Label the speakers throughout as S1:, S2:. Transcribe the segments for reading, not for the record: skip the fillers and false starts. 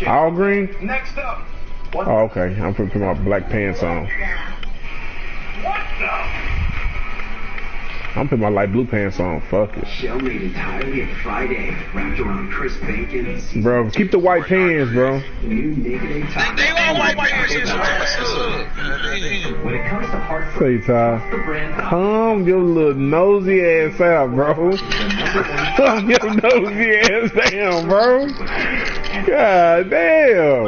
S1: All green?
S2: Next up.
S1: Oh, okay. I'm putting my black pants on.
S2: What the?
S1: I'm putting my light blue pants on. Fuck it.
S3: Shell made entirely of fried egg, wrapped around crisp bacon.
S1: Bro, keep the white pants, bro.
S3: New naked taco.
S4: They all white pants.
S3: When it comes to heart
S1: Say, Ty. Calm your little nosy ass out, bro. Calm your nosy ass down, bro. God damn.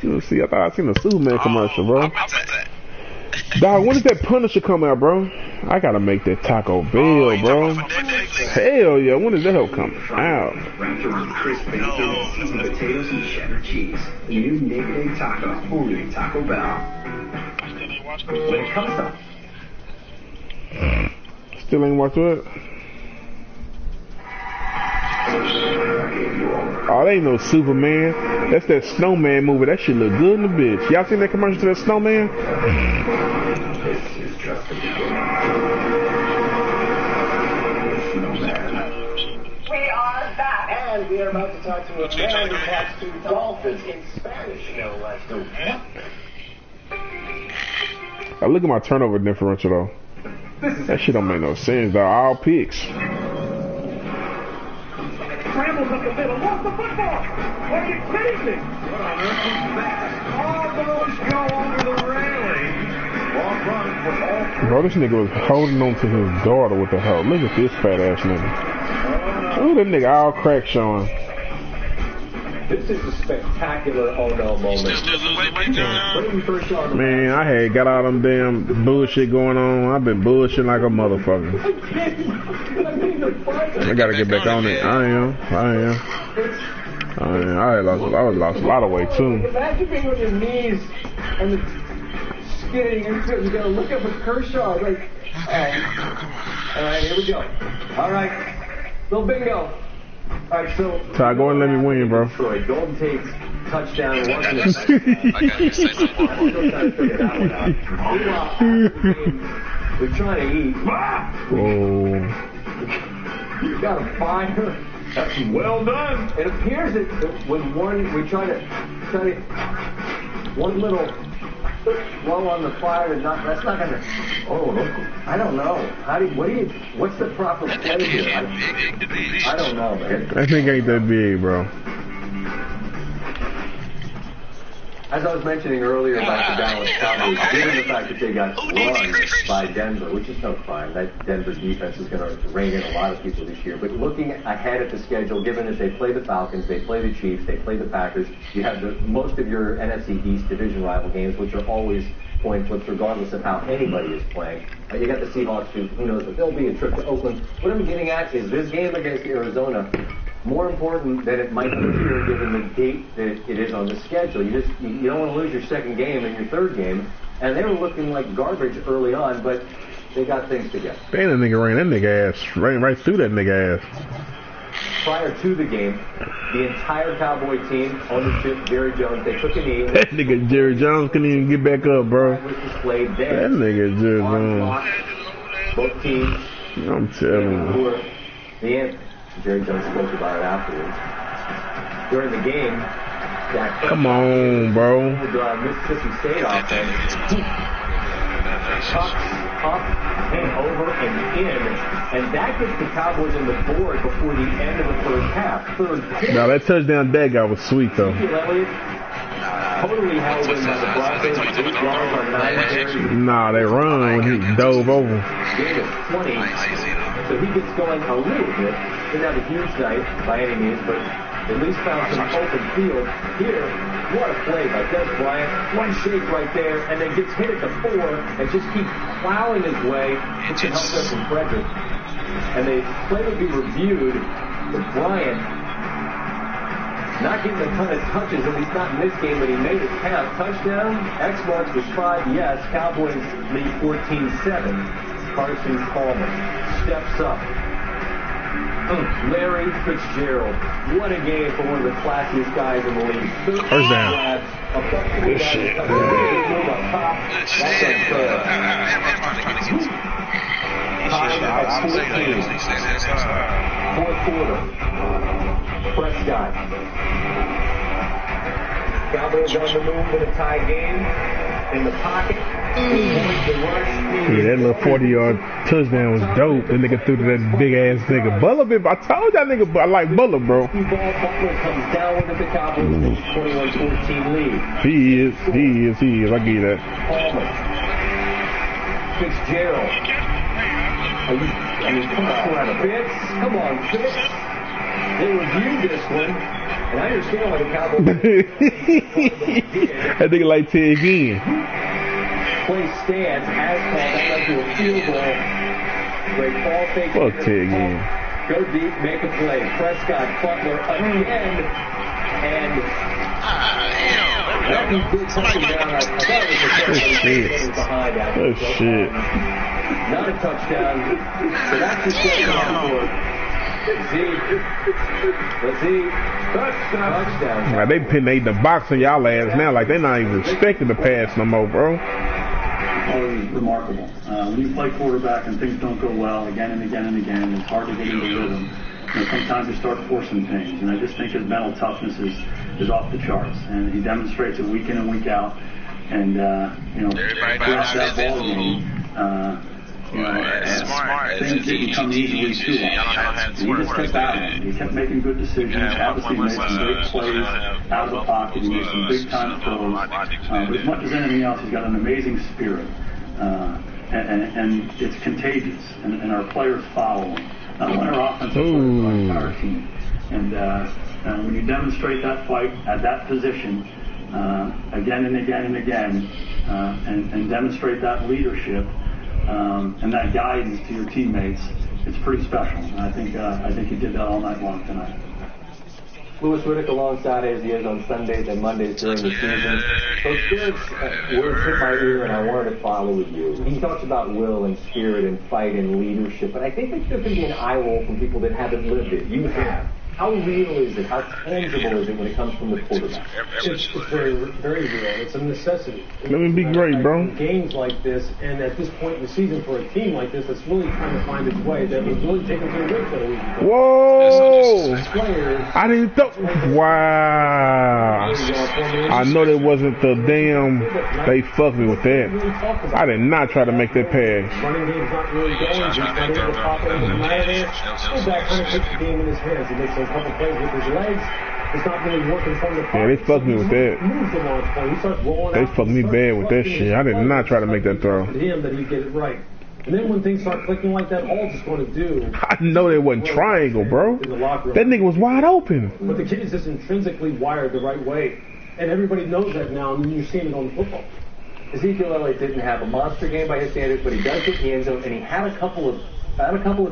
S1: You see, I thought I seen a Superman commercial, bro. Dog, when does that Punisher come out, bro? I gotta make that Taco Bell, bro. Hell yeah, when does that help come out?
S3: Wrapped around crisp bacon, seasoned potatoes, and cheddar cheese. New naked egg taco, only at Taco Bell. When it comes to
S1: Still ain't watched it. Oh, that ain't no Superman. That's that Snowman movie. That shit look good in the bitch. Y'all seen that commercial to that Snowman?
S3: this is just the beginning.
S2: We are back. And we are about to talk to a man who talks to dolphins in Spanish, no less.
S1: Oh, look at my turnover differential though. That shit don't make no sense, dog. All picks.
S2: Scrambles up the middle. What's the football? Are you kidding me? What on earth is that? All those go over the railing. Long run for all.
S1: Bro, this nigga was holding on to his daughter with the help. Look at this fat ass nigga. Ooh, that nigga all crack showing.
S5: This is a spectacular oh-no moment.
S1: Man, I had got all them damn bullshit going on. I've been bullshitting like a motherfucker. I gotta get back on it. I lost a lot of weight too.
S5: Imagine being on your knees and the skinny, you gotta look up at Kershaw like, alright, here we go. Alright, little bingo. Alright, so
S1: Ty, go and let me win, bro.
S5: Troy, Golden Tate's touchdown.
S4: I gotta say something.
S5: We're trying to eat.
S1: Oh.
S5: You got a fire.
S2: That's well done.
S5: It appears that when we try to one little blow on the fire is not. That's not gonna. Oh, I don't know. What's the proper play here? I don't know, man.
S1: That thing ain't that big, bro.
S5: As I was mentioning earlier about the Dallas Cowboys, given the fact that they got run by Denver, which is no crime, that Denver defense is going to rein in a lot of people this year. But looking ahead at the schedule, given that they play the Falcons, they play the Chiefs, they play the Packers, you have most of your NFC East division rival games, which are always coin flips regardless of how anybody is playing. You got the Seahawks, who knows, but there'll be a trip to Oakland. What I'm getting at is this game against Arizona, more important than it might appear given the date that it is on the schedule. You don't want to lose your second game and your third game. And they were looking like garbage early on, but they got things together.
S1: Damn, that nigga ran that nigga ass. Ran right through that nigga ass.
S5: Prior to the game, the entire Cowboy team, ownership, Jerry Jones, they took a knee.
S1: That nigga Jerry Jones couldn't even get back up, bro.
S5: Was displayed there.
S1: That nigga Jerry Jones.
S5: Both teams.
S1: I'm telling you.
S5: Jerry Jones spoke about it afterwards. During the game, Dak
S1: come on, bro.
S5: Mississippi State offense up and over and in, and that gets the Cowboys on the board before the end of the first half. Third pitch.
S1: Now that touchdown that guy was sweet though.
S5: Totally held in by the Broncos. 8 yards on 9 carries.
S1: Nah, they run when he dove over.
S5: Gain of 20. So he gets going a little bit. Didn't have a huge night by any means, but at least found some open field. Here, what a play by Des Bryant. One shake right there, and then gets hit at the 4 and just keeps plowing his way. It's help us from Frederick. And the play would be reviewed with Bryant not getting a ton of touches, at least not in this game, but he made it count. Touchdown, X marks the spot, yes. Cowboys lead 14-7. Carson Palmer steps up. Larry Fitzgerald. What a game for one of the classiest guys in the league.
S1: First down. Good shit.
S4: I'm saying that.
S5: Fourth quarter. Prescott. Cowboys on the move in a tie game. In the pocket.
S1: Yeah, that little 40-yard touchdown was dope. That nigga threw to that big ass nigga. Butler, I told that nigga I like Butler, bro.
S5: Butler comes down with the Cowboys 21-14 lead.
S1: He is. I give you that.
S5: Palmer. Fitzgerald. Come on, Fitz. They reviewed this one, and I understand why the Cowboys
S1: that nigga like Ted again.
S5: Play stands as called. That led to a field goal. Great ball fake.
S1: Fuck Ted again.
S5: Go deep, make a play. Prescott, Butler again, and that he did something down. I thought it was a touchdown behind that.
S1: Oh shit.
S5: Not a touchdown. So that's just going on for touchdown.
S1: Now they pinning the box on y'all ass now, like they not even expecting the pass no more, bro.
S6: Always remarkable. When you play quarterback and things don't go well again and again and again, it's hard to get into rhythm. You know, sometimes you start forcing things, and I just think his mental toughness is off the charts, and he demonstrates it week in and week out. And throughout that ball game, things didn't come easily to him. He just kept battling. He kept making good decisions. Obviously, he made some great plays out of the pocket. He made some big time throws. But as much as anything else, he's got an amazing spirit, and it's contagious. And our players follow him. Not only our offensive players, but our entire team. And when you demonstrate that fight at that position again and again and again, and demonstrate that leadership. And that guidance to your teammates, it's pretty special. And I think he did that all night long tonight.
S5: Louis Riddick alongside as he is on Sundays and Mondays during the season. Coach Garrett's words hit my ear, and I wanted to follow with you. He talks about will and spirit and fight and leadership, but I think that there can be an eye roll from people that haven't lived it. You have. How real is it? How tangible is it when it comes from the quarterback?
S7: It's very, very real. It's a necessity.
S1: Let me be great, bro.
S7: In games like this, and at this point in the season for a team like this, that's really trying to find its way. That was really taken to the rig for a week ago.
S1: Whoa!
S7: Players.
S1: I didn't think. Wow! I know that wasn't the damn. They fucked me with that. I did not try to make that pass.
S7: Running game's not really going. He's not able to pop it and come out of there. Fullback kind of takes the game in his hands. He makes a couple plays with his legs. It's not really working from the pocket.
S1: Yeah, they fucked me with that.
S7: Moves the launch point. He starts rolling
S1: They
S7: out.
S1: fucked me bad with that shit. I did not try to make that throw.
S7: Him that he get it right. And then when things start clicking like that, all it's going to do.
S1: I know they wasn't triangle, bro. That nigga was wide open.
S7: But the kid is just intrinsically wired the right way. And everybody knows that now, and you're seeing it on the football.
S5: Ezekiel Elliott didn't have a monster game by his standards, but he does get the end zone, and he had a couple of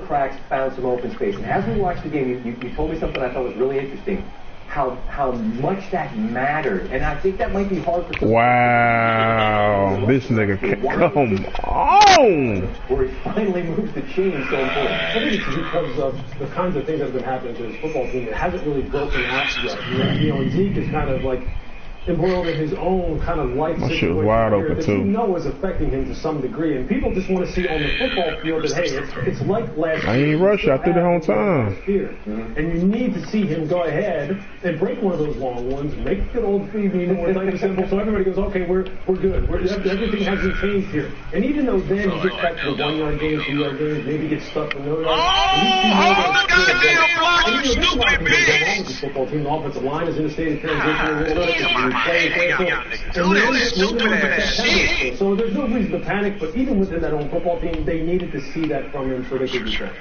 S5: cracks, found some open space. And as we watched the game, you told me something I thought was really interesting. How much that mattered, and I think that might be hard for some.
S1: Wow, this nigga come on.
S5: Where he finally moves the chain so important.
S7: I think it's because of the kinds of things that have been happening to his football team. It hasn't really broken out yet. You know, Zeke is kind of like embroiled in his own kind of life
S1: My shit
S7: situation
S1: was wide
S7: here
S1: open
S7: that
S1: too.
S7: you know is affecting him to some degree, and people just want to see on the football field that hey, it's like last year.
S1: I ain't rush out there the whole time.
S7: And you need to see him go ahead and break one of those long ones, make it old free being more type of simple, so everybody goes, okay, we're good. Everything hasn't changed here. And even though then he gets back to the 1 yard games, 2 yard games, maybe gets stuck for no yards.
S4: Oh, goddamn block, you stupid bitch!
S7: The football team, the offensive line is in a state of transition.
S4: Do this stupid ass shit.
S7: So there's no reason to panic, but even within that own football team, they needed to see that from him so they could be better.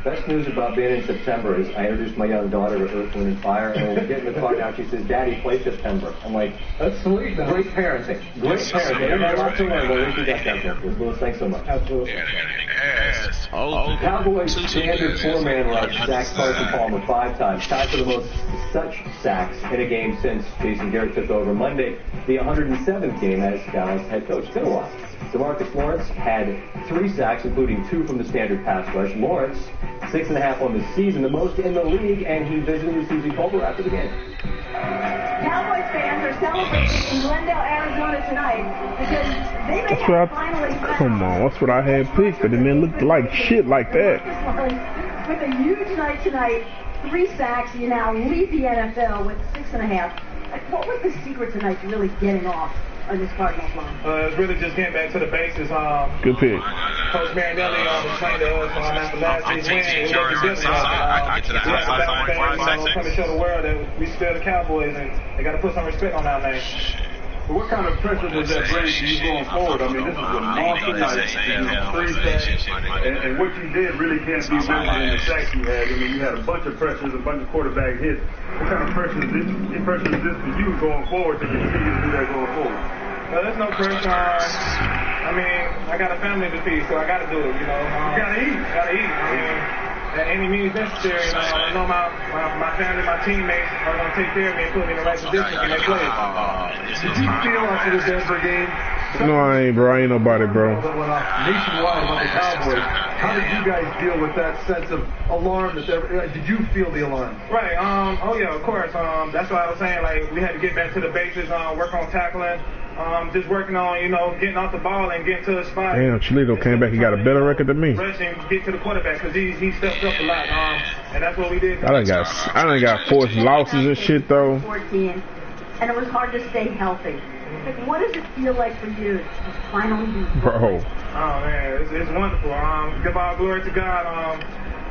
S5: Best news about being in September is I introduced my young daughter to Earth, Wind, and Fire, and when we get in the car now, she says, Daddy, play September. I'm like, that's sweet. Great parenting. Great parenting. I got a lot to learn, but I think you got that there. Louis, thanks so much.
S7: Absolutely.
S5: Cowboys standard four-man rush, sacked Carson Palmer 5 times, tied for the most such sacks in a game since Jason Garrett took over Monday, the 107th game as Dallas head coach. It's been a while. DeMarcus Lawrence had 3 sacks, including 2 from the standard pass rush. Lawrence, 6.5 on the season, the most in the league, and he visited with Susie Colbert after the game.
S8: Cowboys fans are celebrating in Glendale, Arizona tonight because they may have finally
S1: come on, that's what I had picked, but it didn't look like shit like that.
S8: With a huge night tonight, 3 sacks, you now lead the NFL with 6.5. What was the secret tonight to really getting off on this Cardinals line?
S9: It's really just getting back to the basics.
S1: Good pick.
S9: Coach Marinelli explained to us after last week's win, it wasn't good enough. Come to show the world that we still the Cowboys, and they got to put some respect on our name.
S6: What kind of pressure does that bring to you going forward? I mean, this is a monster night, 3 sacks, and what you did really can't be measured in the sacks you had. I mean, you had a bunch of pressures, a bunch of quarterback hits. What kind of pressure is this for you going forward to continue to do that going forward?
S9: Well, there's no pressure. I mean, I got a family to feed, so I got to do it, you know.
S6: You got to eat.
S9: Got to eat. I mean, at any means necessary. You know, I know my family, my teammates are going to take care of me and put me in the right position when they play.
S6: Did you feel after this Denver game?
S1: No, I ain't, bro. I ain't nobody, bro.
S6: That went off nationwide about the Cowboys. How did you guys deal with that sense of alarm? Did you feel the alarm?
S9: Right. Oh yeah, of course. That's why I was saying, like, we had to get back to the basics. Work on tackling. Just working on, you know, getting off the ball and getting to the spot.
S1: Damn, Cholito came back. He got a better record than me.
S9: Rush and get to the quarterback because he stepped up a lot. And that's what we did.
S1: I done got forced losses and shit though.
S8: 14, and it was hard to stay healthy. Like, what does it feel like for you to finally be?
S1: Bro.
S9: Oh man, it's wonderful. Give all glory to God.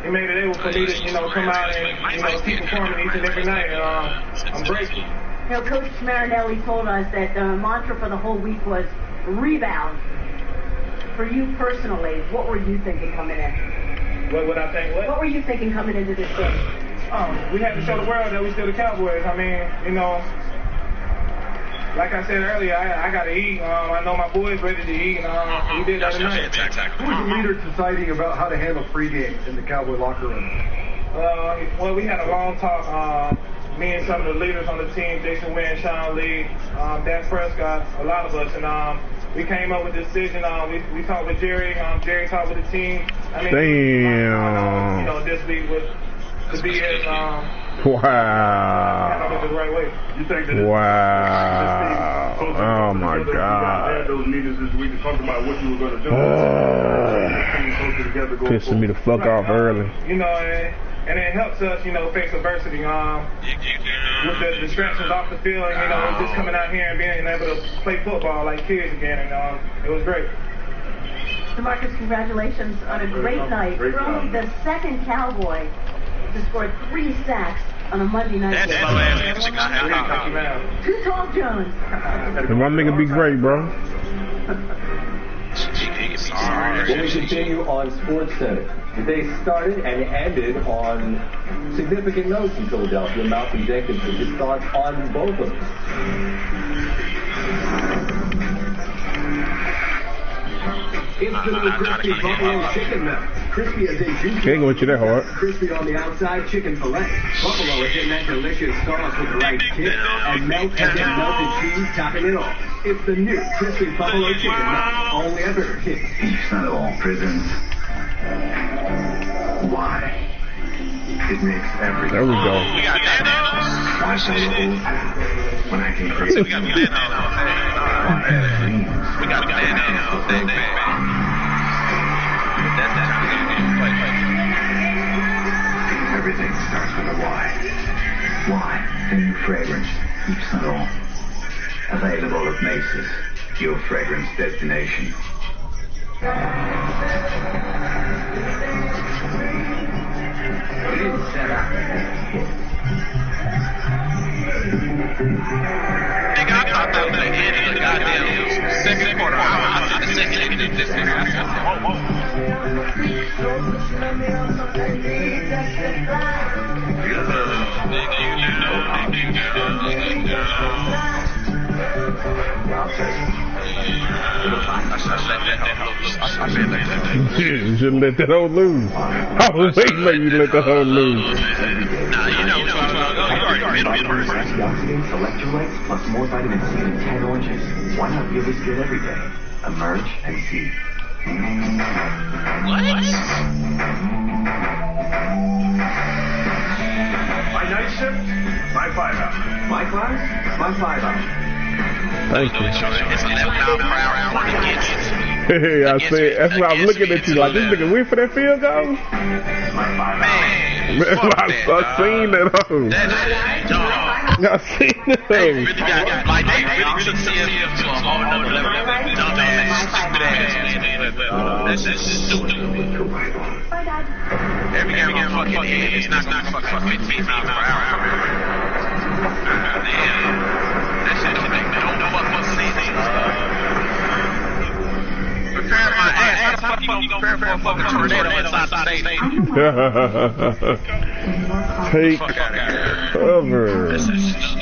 S9: He made it able for me to, you know, come out and, you know, keep performing each and every night. And I'm grateful.
S8: You know, Coach Marinelli told us that the mantra for the whole week was rebound. For you personally, what were you thinking coming in?
S9: What would I think?
S8: What were you thinking coming into this game?
S9: We had to show the world that we still the Cowboys. I mean, you know, like I said earlier, I got to eat. I know my boys ready to eat. We did that tonight.
S6: Who was the leader deciding about how to handle pregame in the Cowboy locker room?
S9: Well, we had a long talk. Me and some of the leaders on the team, Jason Wynn, Sean Lee, Dan Prescott, a lot of us, and we came up with a decision. We talked with Jerry. Jerry talked with the team. I mean,
S1: damn.
S9: You know, this week was to be his.
S1: Wow.
S9: The right way.
S6: You think that?
S1: Wow. Oh my God.
S6: Had those meetings this week to talk about what you were going to do.
S1: Pissing me the fuck off early.
S9: You know. And it helps us, you know, face adversity. With the distractions off the field, you know, just coming out here and being able to play football like kids again, and it was great.
S8: DeMarcus, congratulations on a great night. You're only the second Cowboy to score 3 sacks on a Monday night game. Too tall, Jones.
S1: And my nigga be great, bro.
S5: When we continue on SportsCenter, the day started and ended on significant notes in Philadelphia. Malcolm Jenkins with his thoughts on both of them.
S3: It's the new crispy buffalo chicken melt. Crispy as a juicy.
S1: Can't go with you that hard.
S3: Crispy on the outside, chicken fillet. Buffalo is in that delicious sauce with the right kick. And melt as in melted cheese, topping it off. It's the new crispy buffalo chicken melt. Only at Burger King.
S10: Each not all prisons. Why? It makes everything.
S1: There we go.
S4: We got that.
S10: Why follow the old path when I can create?
S4: We got that. We got that.
S10: Everything starts with a why. Why? The new fragrance. Keeps not all. Available at Macy's. Your fragrance destination.
S4: Nigga, I thought that was the end of the goddamn second quarter. I said the second end of this nigga. I said, whoa.
S1: You shouldn't let that hoe loose. I was waiting for you to let that hoe loose.
S4: Nah, you know what I'm talking about.
S3: Antioxidants, electrolytes, plus more vitamin C in 10 oranges. Why not feel this good every day? Emerge and see.
S4: What?
S6: My night shift, my
S2: 5 out.
S5: My class? My 5 out.
S1: Thank you.
S4: It's 11 miles per hour on the kids.
S1: Hey, I see. That's why I'm looking at you like this nigga wait for that field goal.
S2: My 5 out.
S4: Man,
S1: I seen that.
S4: I
S1: seen that.
S4: really got like they really took CSM to a whole nother level. Dumb ass, stupid ass. That's just stupid. Every game I'm fucking in, it's not gonna fuck 15 miles per hour. That shit don't make no fucking sense. Prepare my ass. How the fuck you gonna prepare for a fucking tornado inside the stadium?
S1: Take cover.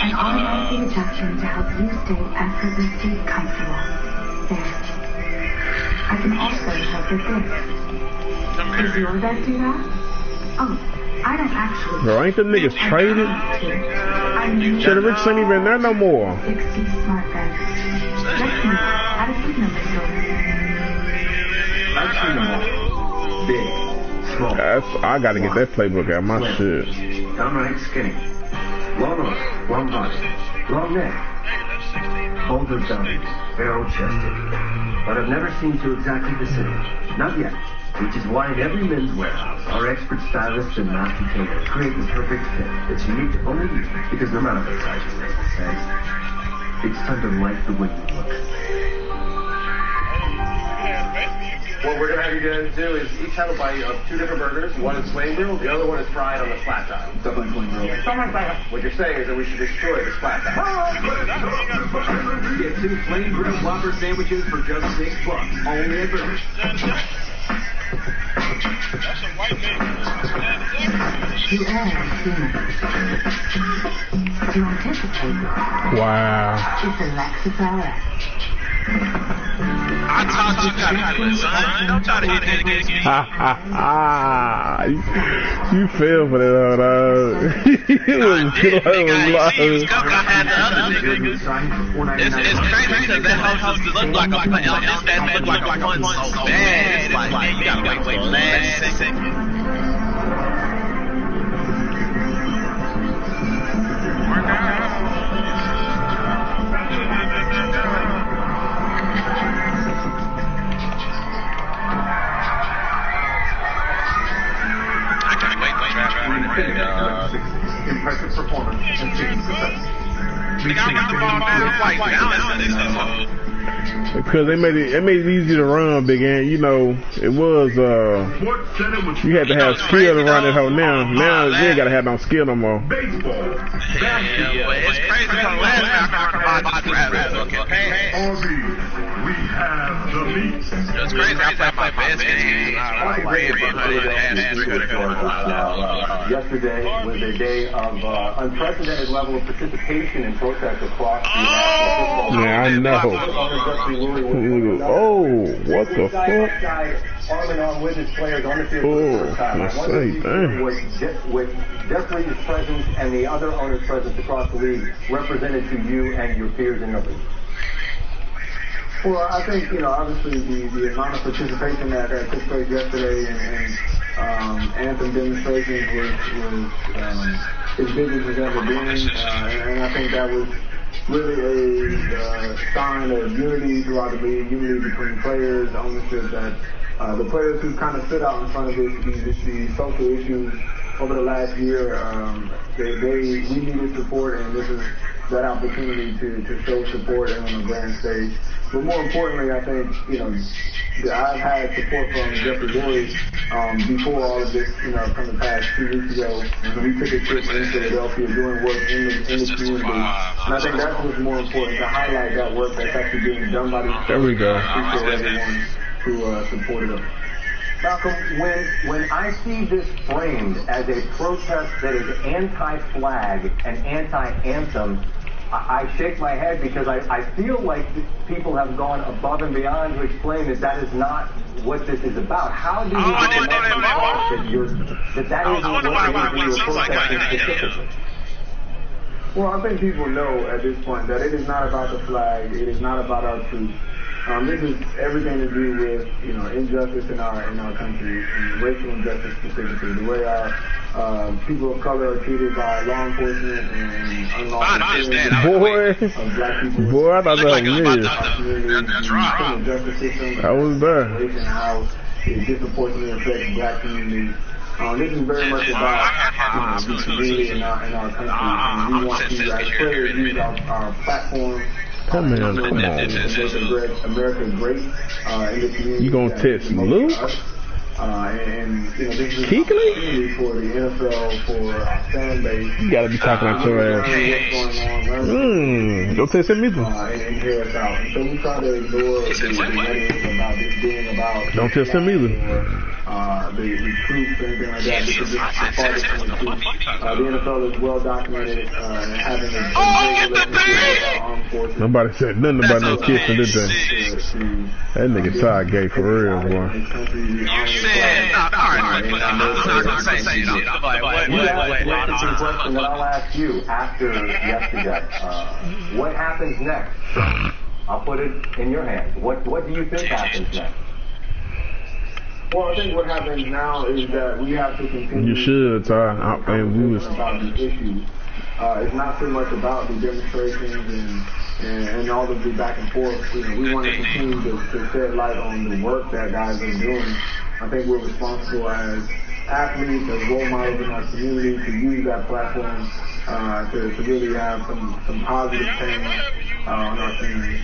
S11: And all of the adjustments to help you stay effortlessly comfortable. There. I can also help with this. Does your bed do that? Oh, I don't actually.
S1: Bro, ain't them niggas traded? Shit, the Rich ain't even there no more.
S11: 60 smart beds. Next week, at a sleep number store.
S5: I've seen them all. Big, small.
S1: I gotta get that playbook out of my shit.
S5: Downright skinny. Long arms, long body, long neck. Boulder bellies, barrel chested. But I've never seen two exactly the same. Not yet. Which is why in every men's warehouse, our expert stylists and master tailors create the perfect fit that's unique to only you. Because no matter what size you say, it's time to like the way you look.
S12: What we're going to have you guys do is each have a bite of 2 different burgers. One is flame grilled, the other one is fried on the flat top.
S5: Definitely flame grilled.
S12: What you're saying is that we should destroy this flat top.
S3: Get 2 flame grilled Whopper sandwiches for just $6. Only at Burger.
S11: To add human. To anticipate.
S1: Wow.
S11: It's Alexis RX.
S4: I taught you how to do it, son. Don't try to hit that again.
S1: You fell for that, dog. It was
S4: It's crazy because that house used to look like a fun. That looked like a fun so bad. It's like, man, you gotta wait for the last second.
S12: Impressive performance and 60%.
S1: Because they made it easy to run, big ant. You know, it was you had to have skill to run that hoe. Now you ain't gotta have no skill no more.
S2: Baseball.
S4: It's crazy because last time I
S2: We have the meat.
S4: It's crazy. I played my best game.
S5: Yesterday was a day of unprecedented level of participation and protest across the national football.
S1: Yeah, I know. Oh, what the fuck?
S5: Arm in arm with his players on the field for the first time. I wonder what Jeff Reed's presence and the other owners' presence across the league represented to you and your peers in the league.
S13: Well, I think, obviously the amount of participation that took place yesterday and anthem demonstrations was as big as it's ever been. And I think that was really a sign of unity throughout the league, unity between players, ownership, that the players who kind of stood out in front of these social issues over the last year, we needed support, and this is that opportunity to show support on the grand stage. But more importantly, I think, I've had support from Jeffrey Boyd before all of this, from the past 2 weeks ago. We took a trip in Philadelphia doing work in the community. And I think that's what's more important, to highlight that work that's actually being done by these.
S1: There we go.
S13: For everyone who supported us.
S5: Malcolm, when I see this framed as a protest that is anti-flag and anti-anthem, I shake my head because I feel like people have gone above and beyond to explain that is not what this is about. How do you that isn't what you are protesting specifically?
S13: Well, I think people know at this point that it is not about the flag. It is not about our troops. This is everything to do with, injustice in our country, and racial injustice specifically. The way our people of color are treated by law enforcement and unlawful black people.
S1: Boy, I thought that was weird.
S4: That's right.
S13: Justice system.
S1: I was there.
S13: And how it disproportionately affects black communities. This is very much about the community in our country. And we want to, as players, use our platform.
S1: Come on.
S13: America great in the community.
S1: You gonna test Lou?
S13: And this is
S1: Keekly?
S13: for the NFL, for our fan base.
S1: You gotta be talking out your ass. Don't test him either.
S13: And hear us out. And so we try to ignore the rhetoric about this being about.
S1: Don't test him either.
S13: The troops and anything like that, because it's farther from the truth. The NFL is well documented and having a great relationship with our armed forces.
S1: Nobody said nothing about no kissing, did they? That nigga Ty gay for real, boy.
S4: You said, I'm not gonna say shit.
S5: You asked the question that I'll ask you after yesterday. What happens next? I'll put it in your hands. What do you think happens next?
S13: Well, I think what happens now is that we have to continue.
S1: You should, Ty. And we was
S13: about these issues. It's not so much about the demonstrations and all of the back and forth. We want to continue to shed light on the work that guys are doing. I think we're responsible as athletes, as role models in our community, to use that platform to really have some positive change on our community.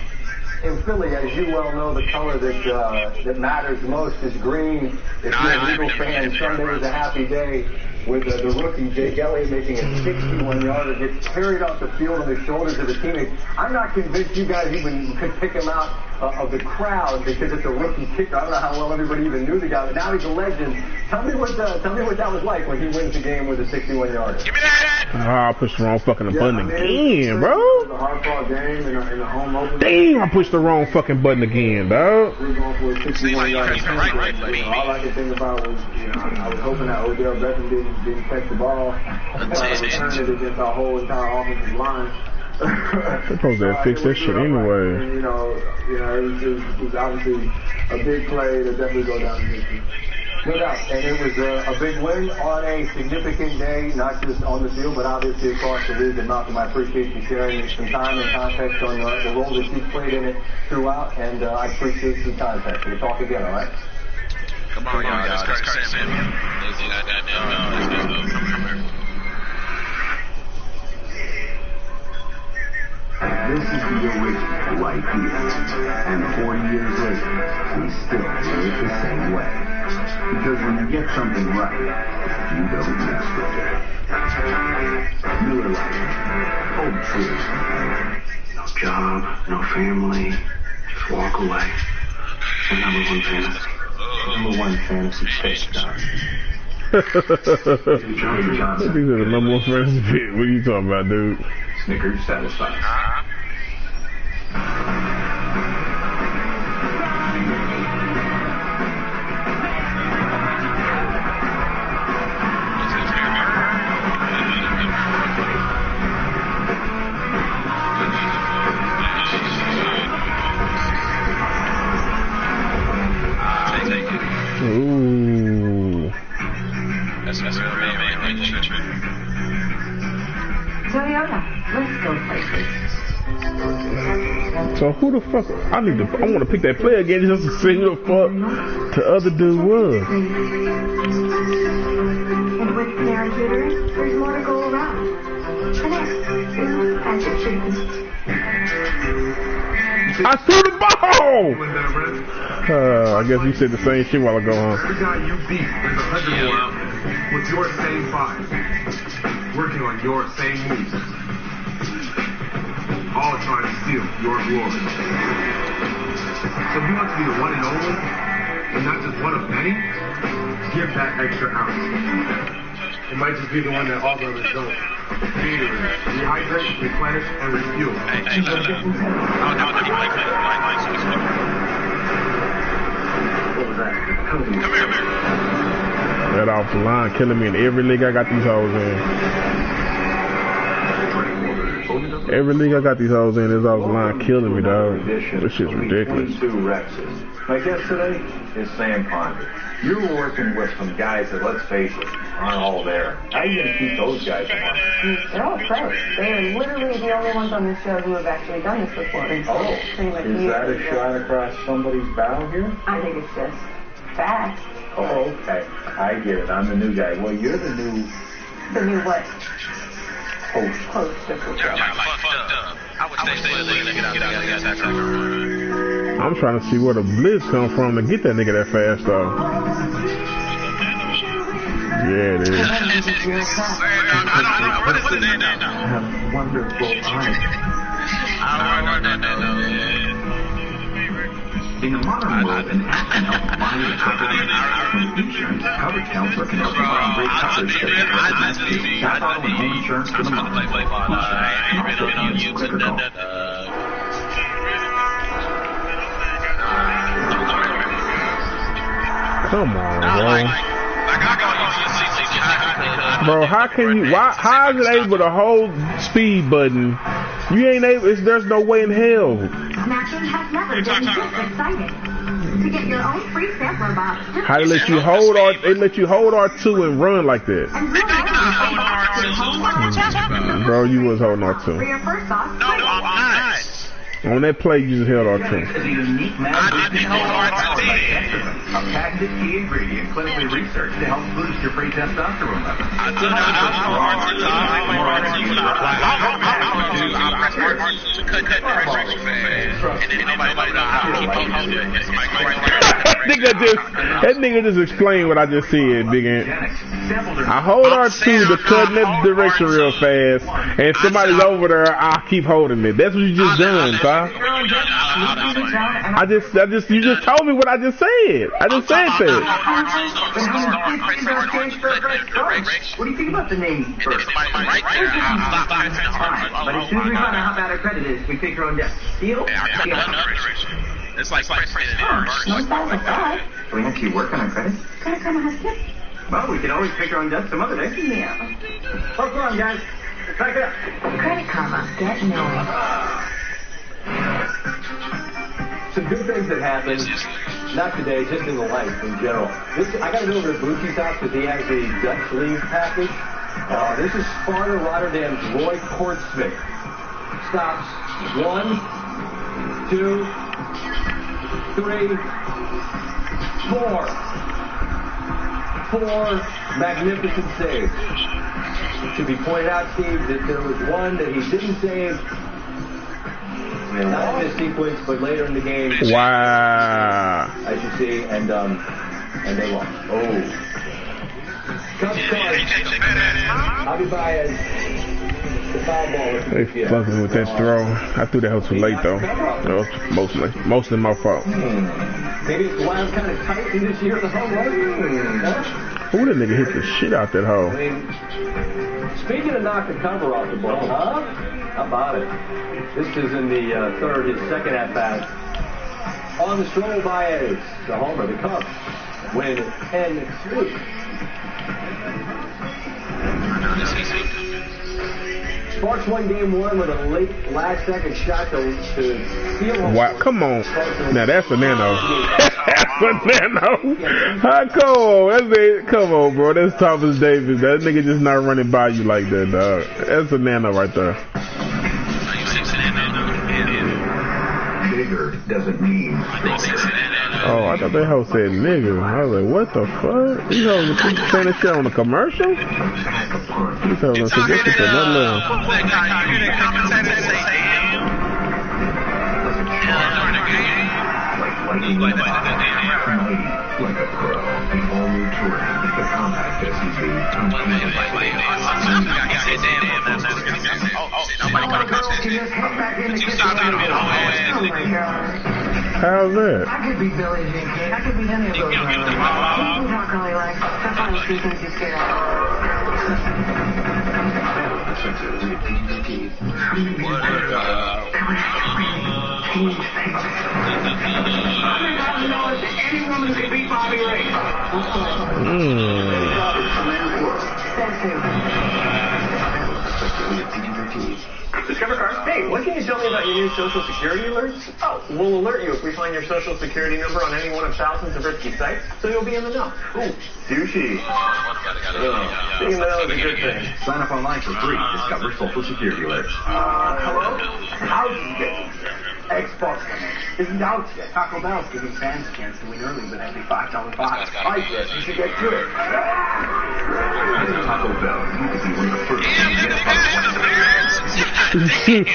S5: In Philly, as you well know, the color that matters most is green. If you're an Eagle fan, Sunday was a happy day with the rookie Jake Elliott making a 61-yarder, gets carried off the field on the shoulders of his teammates. I'm not convinced you guys even could pick him out of the crowd because it's a rookie kicker. I don't know how well everybody even knew the guy, but now he's a legend. Tell me what that was like when he wins the game with a 61-yarder.
S4: Give me that!
S1: I pushed the wrong fucking button again, bro.
S13: It was a hard-fought game in the home opener.
S1: Damn, I pushed the wrong fucking button again, dog.
S13: We were going for a 61-yard attempt. All I could think about was, I was hoping that Odell Beckham didn't catch the ball and try to return it against our whole entire offensive line.
S1: They're supposed to fix that shit anyway.
S13: And, it was obviously a big play that definitely go down in history.
S5: No doubt, and it was a big win on a significant day, not just on the field, but obviously across the league. And Malcolm, I appreciate you sharing some time and context on the role that you've played in it throughout, and I appreciate the context. We'll talk again, all right?
S4: Come on, y'all. That's Curtis Samuel.
S10: This is the original right here. And 40 years later, we still do it the same way. Because when you get something right, you don't mess with it. Miller Lite. Old truth. No job, no family, just walk away. The number one fantasy. Number one fantasy touchdown.
S1: These are the number one fantasy pick. What are you talking about, dude?
S10: Snickers satisfied.
S1: Ooh.
S4: That's real, man.
S11: Toyota, let's go places.
S1: So who the fuck? I want to pick that player again just to see who the fuck the other dude was.
S11: And with parent tutoring, there's more to go around. And it's as it should be.
S1: I threw the ball! I guess you said the same shit while ago, huh?
S2: Every guy you beat is 100 more out there with your same five, working on your same moves, all trying to steal your glory. So if you want to be the one and only, and not just one of many, give that extra ounce. It might just be the one that all the others don't. Rehydrate, replenish, and refuel.
S1: That off the line killing me in every league I got these hoes in. Every league I got these hoes in is offline killing me, dog. This shit's ridiculous.
S10: 22 Rexes. My guest today is Sam Ponder. You were working with some guys that, let's face it, aren't all there. How are you going to keep those guys in line?
S11: They're all pros. They're literally the only ones on the show who have actually done this before.
S10: Is that a shot across somebody's bow here?
S11: I think it's just facts.
S10: Oh, okay. I get it. I'm the new guy. Well, you're the new...
S11: The new what?
S10: Host
S11: of the show.
S1: I'm trying to see where the blitz come from to get that nigga that fast, though. Yeah, it is.
S10: Have wonderful eyes. In the modern world, an app can help find the perfect match. When insurance coverage counselor can help you find great coverage that fits the match to. That's all in home insurance for the modern world.
S1: Come on, bro. Bro, how can you? How is it able to hold speed button? You ain't able. There's no way in hell.
S11: Snatching has never been this exciting. To get your own free sampler box.
S1: How they let you hold They let you hold R2 and run like that. Bro, you was holding R2.
S11: For your first box.
S4: No, I'm not.
S1: On that play, you just held R2.
S10: Is a unique magic a patented key ingredient clinically researched to help boost your free testosterone levels.
S1: That nigga just explained what I just said, big ant. I hold R2 to cut in that direction real fast, and if somebody's over there, I'll keep holding it. That's what you just done, Ty. You just told me what I just said. I just said that.
S5: What do you think about the name first? But as soon as we find out how bad our credit is, we pick our own desk. Deal?
S4: It's like
S5: Can we actually work on our credit? Well, we can always pick our own desk some other day.
S11: Yeah.
S5: What's wrong, guys? Back it up.
S11: Credit Karma. Get knowing.
S5: Some good things that happened, not today, just in the life in general. I got to go over to Bucci's house because he has the Dutch league package. This is Sparta Rotterdam's Roy Kortsmith. Stops 1, 2, 3, 4. 4 magnificent saves. It should be pointed out, Steve, that there was one that he didn't save. Not in this sequence, but later in the game.
S1: Wow.
S5: As you see, and they lost. Oh. Cubs card. Javi Baez. The foul ball.
S1: They fucking with that throw. I threw that hoe too late though. No, mostly my fault.
S5: Maybe it's why I'm kind of tight in this year of the home run.
S1: Who that nigga hit the shit out that hole?
S5: I mean, speaking of knocking cover off the ball, huh? How about it? This is in the third, his second at-bat. On the stroll, Baez, the homer, the Cubs win 10-2. Sparks won game one with a late last-second shot to steal.
S1: Wow, come on. Now that's a nano. That's a nano. How come? Come on, bro. That's Thomas Davis. That nigga just not running by you like that, dog. That's a nano right there.
S10: Bigger doesn't mean
S1: Oh, I thought that hoe said nigga. I was like, what the fuck? These hoes are saying that shit on the commercial? These hoes are suggesting for another level.
S10: Like a pro, the all-new Touring, the compact SUV.
S1: How's that?
S11: I could be Billie Jean King. I could be any of those. You don't really like. That's one of the things you scared of.
S5: Any woman who can beat Bobby Ray.
S10: especially at BJG4G's.
S12: Discover Cars. Hey, what can you tell me about your new Social Security alerts? Oh, we'll alert you if we find your Social Security number on any one of thousands of risky sites, so you'll be in the know. Ooh, douchey. Being in the know is a good thing.
S10: Sign up online for free. Discover Social Security alerts.
S2: Hello? How did you get these? Xbox isn't out yet. Taco Bell's giving fans a chance to win early with every $5 box. I guess you should get to it.
S10: At Taco Bell, you could be one of the first to get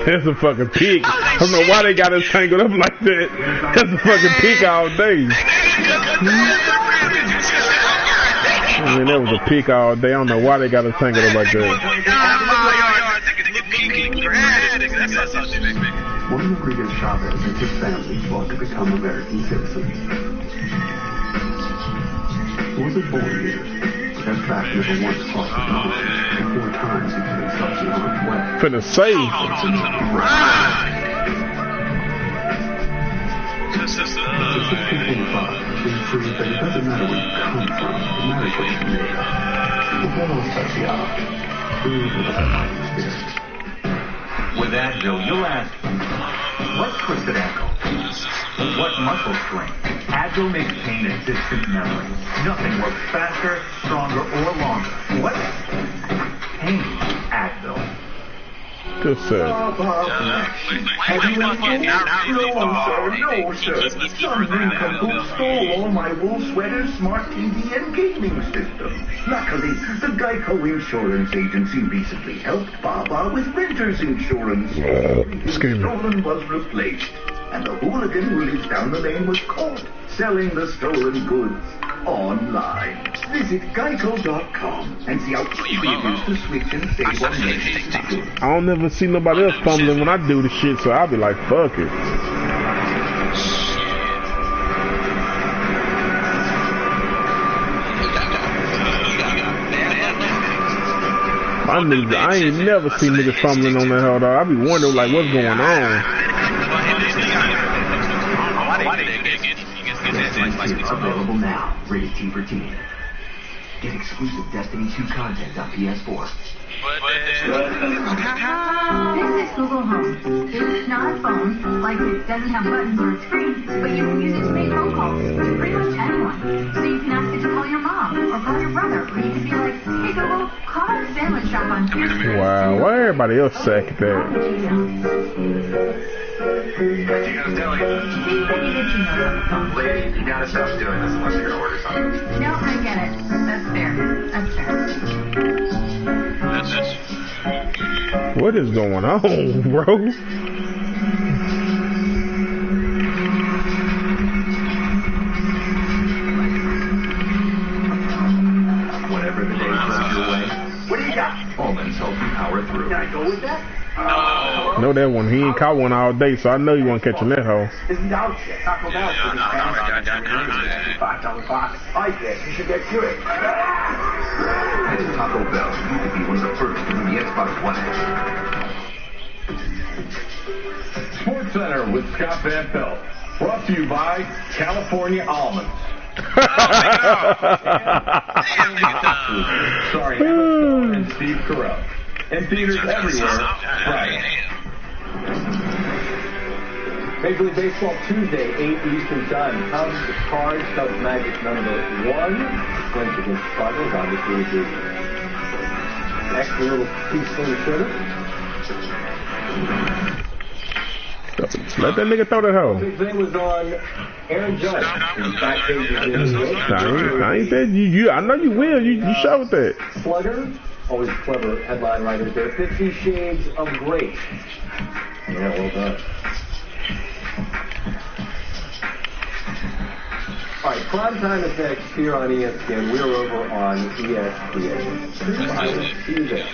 S1: That's a fucking pig. I don't know why they got us tangled up like that. That's a fucking pig all day. I mean, that was a pig all day. I don't know why they got us tangled up like that.
S10: One of the greatest shoppers and his family fought to become American citizens. He wasn't born here, but that fact never once crossed his mind. 4 times he put himself in harm's way.
S1: Finna save.
S10: It's prove that it doesn't matter where you come from, it matters what you're made of. The devil sets you up. Prove with a fighting spirit.
S14: With Advil, you'll ask, what's twisted ankle? What muscle strength? Advil makes pain a distant memory. Nothing works faster, stronger, or longer. What? Pain. Advil.
S1: Good sir.
S2: Have you No, sir. Some nincompoop stole all my wool sweaters, smart TV, and gaming system. Luckily, the Geico Insurance Agency recently helped Baba with renter's insurance. Stolen was replaced, and the hooligan who lives down the lane was caught selling the stolen goods online. Visit Geico.com and see how easy it is to switch and save on maintenance goods.
S1: I don't never see nobody else fumbling when I do the shit, so I'll be like, fuck it. I ain't never seen niggas fumbling on that hell, dog. I be wondering, like, what's going on?
S10: Available now, rated T for teen. Get exclusive Destiny 2 content on PS4.
S11: This is Google Home. It's not a phone, like it doesn't have buttons or a screen, but you can use it to make phone calls to pretty much anyone. So you can ask it to call your mom or call your brother, or you can be like, hey Google, call that sandwich shop on 5th.
S1: Wow, why everybody else suck at that?
S12: Lady, you gotta stop doing this unless you're gonna order something.
S11: No, I get it. That's fair. That's fair.
S1: What is going on, bro?
S10: Whatever the day throws your way,
S2: What do you got?
S10: Almonds help you power through.
S2: Can I go with that?
S1: Know that one. He ain't caught one all day, so I know you wasn't catching that hoe.
S2: Isn't out yet. Taco Bell's giving fans a $5 box. I guess you should get to it.
S10: At Taco Bell, you could be one of the first to win the Xbox One X.
S15: Sports Center with Scott Van Pelt. Brought to you by California Almonds. Sorry, and Steve Carell. In theaters everywhere, Friday.
S5: Major League Baseball Tuesday, 8 Eastern Time. Cubs, Cards, Cubs Magic number 1. Twins against Cardinals, obviously with the extra little teaspoon of sugar.
S1: Let that nigga throw that hoe.
S5: The big thing was on Aaron Judge. In fact, I
S1: ain't said you. I know you will. You showed that.
S5: Slugger, always clever headline writers there. 50 Shades of Great. Yeah, well done. All right, primetime effects here on ESPN. We're over on ESPN. See you there.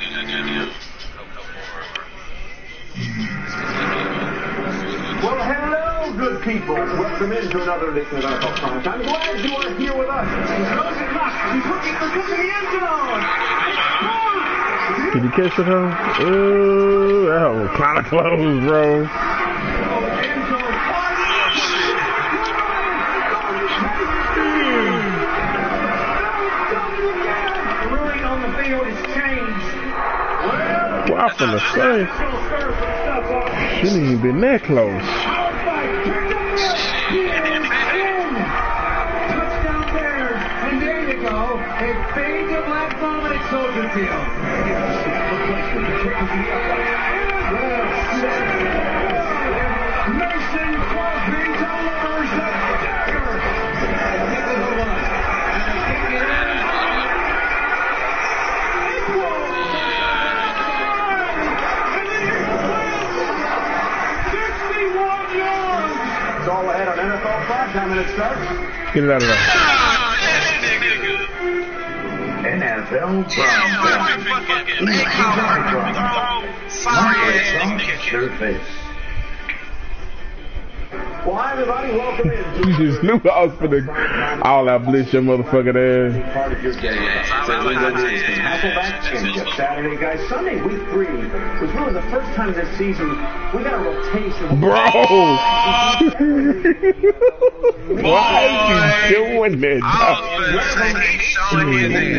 S2: Well, hello, good people. Welcome into another edition of NFL Primetime. I'm glad you are here with us. Those in luck, he's looking for the end zone.
S1: Did you catch it, hoe? Ooh, that hoe was kind of close, bro.
S2: The ruling on the field has changed. Well,
S1: I'm finna say. She didn't even been that close.
S3: Touchdown Bears, and there you go. A fade to black bomb at Soldier Field. Mason Crosby delivers the dagger.
S2: It's all ahead on NFL Primetime, and it starts.
S1: Get it out of there.
S14: NFL Primetime.
S2: Well, hi, everybody. Welcome in.
S1: You just knew I was finna all out blitz your motherfucking ass.
S2: Part of your day. Hasselback and Jeff Saturday, guys. Sunday, week 3, was really the first time this season we got a rotation.
S1: Bro! Why is he doing that?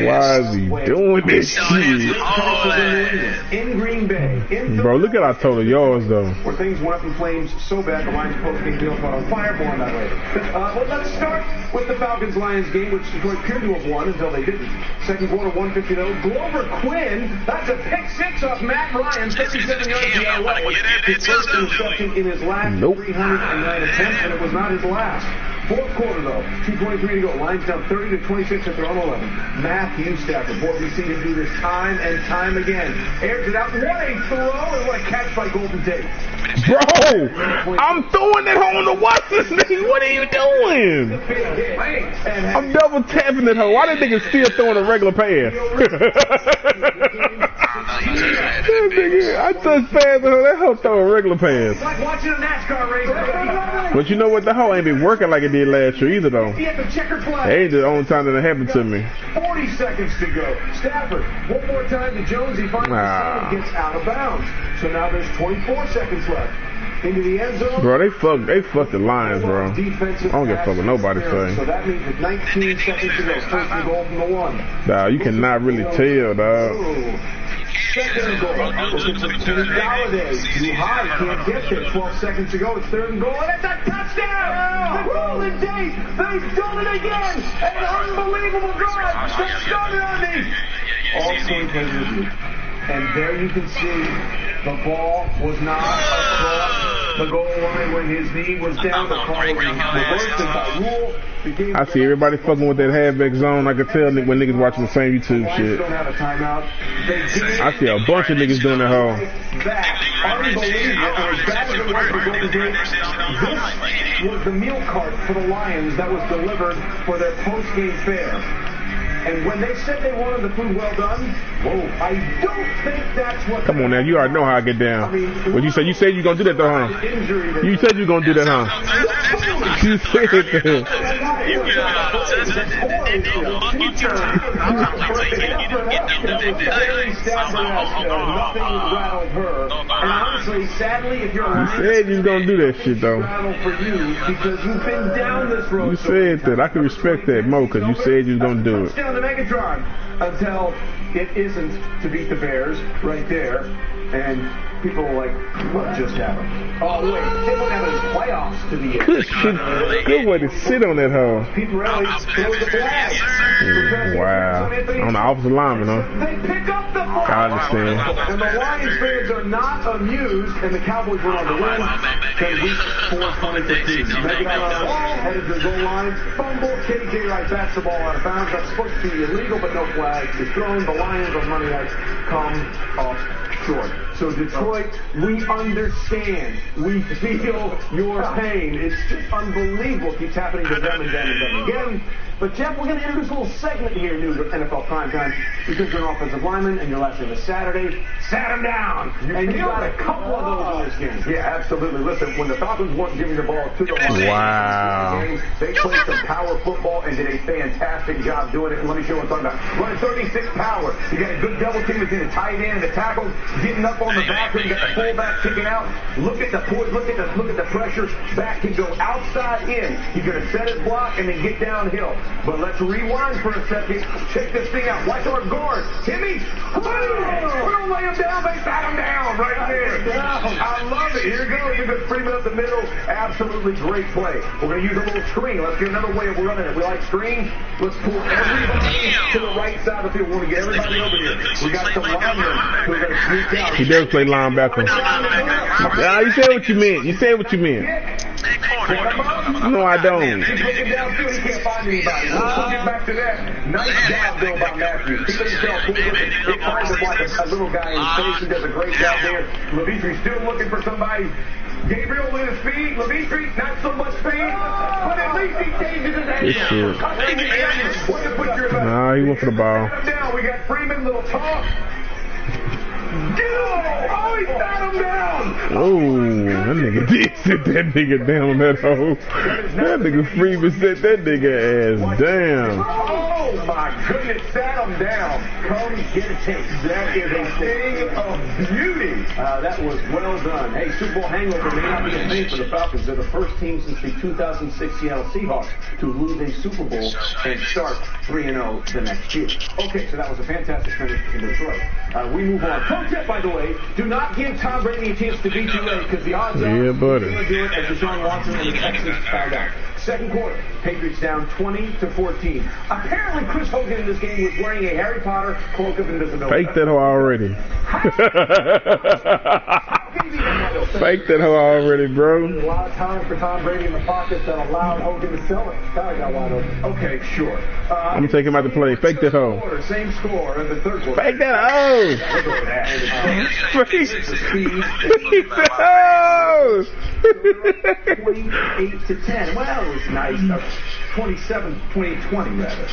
S1: Why is he doing this shit?
S2: In Green Bay.
S1: Bro, look at our total yards, though.
S2: Where things went up in flames so bad the Lions post-game deal caught on fire. More on that later. But let's start with the Falcons-Lions game, which Detroit appeared to have won until they didn't. Second quarter, 150-0. Glover Quinn, that's a pick 6 off Matt Ryan, 57 yards the other way. His first interception in his last 309 attempts, and it was not his last. Fourth quarter, though, 2:23 to go. Lions down 30-26 at their own 11. Matthew Stafford, boy, we've seen him do this time and time again. Airs it out. What a throw, and what a catch by Golden Tate.
S1: Bro, I'm throwing it home to watch this nigga. What are you doing? I'm double tapping it home. Why that nigga still throwing a regular pass? I touched pass on that hoe throw a regular pass.
S2: It's like watching a NASCAR race.
S1: But you know what? The hoe ain't been working like it did last year either, though.
S2: He had the checkered flag.
S1: That ain't the only time that it happened to me.
S2: 40 seconds to go. Stafford, one more time to Jones. He finds the gets out of bounds. So now there's 24 seconds left. Into the end zone.
S1: Bro, they fucked the Lions, bro. I don't give a fuck what nobody say.
S2: So that means with 19 seconds to go, first and goal from the 1.
S1: Nah, you cannot really tell, dog.
S2: Second and goal. Galladay, too high, can't get there. 12 seconds to go, it's third and goal, and it's a touchdown! The Golden Tate, they've done it again! An unbelievable drive! They started on me! All swing plays review. And there you can see the ball was not across the goal line when his knee was down. The call was reversed by rule.
S1: I see everybody fucking with that halfback zone. I can tell when niggas watching the same YouTube shit.
S2: Don't have a timeout.
S1: I see a bunch of niggas doing that hoe.
S2: This was the meal cart for the Lions that was delivered for their post-game fare. And when they said they wanted the food well done, I don't think that's what.
S1: Come on now, you already know how I get down. What you said you're gonna do that though, huh? You said you're gonna do that, huh? You said that.
S2: And honestly, sadly, if you're
S1: you said you was gonna do that shit though.
S2: For you because you've been down this road.
S1: You said that. I can respect that more because you said you was gonna do it.
S2: The Megatron until it isn't to beat the Bears right there, and people are like, what just happened? Oh wait, they won't have any playoffs to the end.
S1: Good way to sit on that hoe.
S2: Pete Morelli throws the flag.
S1: Wow. On the offensive lineman, huh?
S2: They pick up the ball.
S1: I understand.
S2: And the Lions fans are not amused, and the Cowboys went on to win. Then week 4, 2015. Megatron on the ball, headed to the goal line, fumble, KJ Wright bats the ball out of bounds. That's supposed to be illegal, but no flag is thrown. The Lions on Monday night come up short. So Detroit, we understand. We feel your pain. It's just unbelievable. It keeps happening to them and them and them again. But Jeff, we're going to introduce a little segment here in NFL Primetime because you're an offensive lineman and your last name is Saturday. Sat him down. And you got a couple of those in this game.
S16: Yeah, absolutely. Listen, when the Falcons weren't giving the ball to the Lions, they played some power football and did a fantastic job doing it. And let me show you what I'm talking about. Running 36 power. You got a good double team between the tight end and the tackle, getting up on the back. You got the fullback kicking out. Look at the pressure. Back can go outside in. He's going to set his block and then get downhill. But let's rewind for a second. Check this thing out. Watch our guard. Timmy, we don't lay him down. They sat him down right there. I love it. Here goes. You're going to Freeman up the middle. Absolutely great play. We're going to use a little screen. Let's get another way of running it. We like screens. Let's pull everybody to the right side of the field. We want to get everybody over here. We got some linemen who are going to sneak out.
S1: He does play linebacker. Yeah, you said what you meant. You said what you meant. No, I don't.
S16: He's looking down too. He can't find anybody. We'll get back to that. Nice job, though, by Matthews. He finds him like a little guy in space. He does a great job there. Levitri's still looking for somebody. Gabriel with his feet. Levitri, not so much speed, but at least he changes his hand.
S1: Nah, he went for the ball.
S16: Now we got Freeman, little talk. Oh, he sat him down.
S1: Oh, that nigga did sit that nigga down that hole. That nigga Freeman set that nigga ass down.
S16: Oh my goodness, sat him down. Come get a taste. That is a thing of beauty.
S5: That was well done. Hey, Super Bowl hangover may not be a thing for the Falcons. They're the first team since the 2006 Seattle Seahawks to lose a Super Bowl and start 3-0 the next year. Okay, so that was a fantastic finish in Detroit. We move on. Pro tip, by the way, do not give Tom Brady a chance to beat you late because the odds are he's going to do it as Deshaun Watson and the Texans found out. Second quarter, Patriots down 20-14. Apparently, Chris Hogan in this game was wearing a Harry Potter cloak of invisibility.
S1: Fake that hoe already. Fake that hoe already, bro.
S13: A lot of time for Tom Brady in the pocket that allowed Hogan to sell it. Guy got wide open.
S16: Okay, sure.
S1: I'm going to take him out to play. Fake that hoe.
S16: Same score in the third quarter.
S1: Fake that hoe. Fake that hoe.
S5: 28-10. Well, it was nice. 27-20 rather.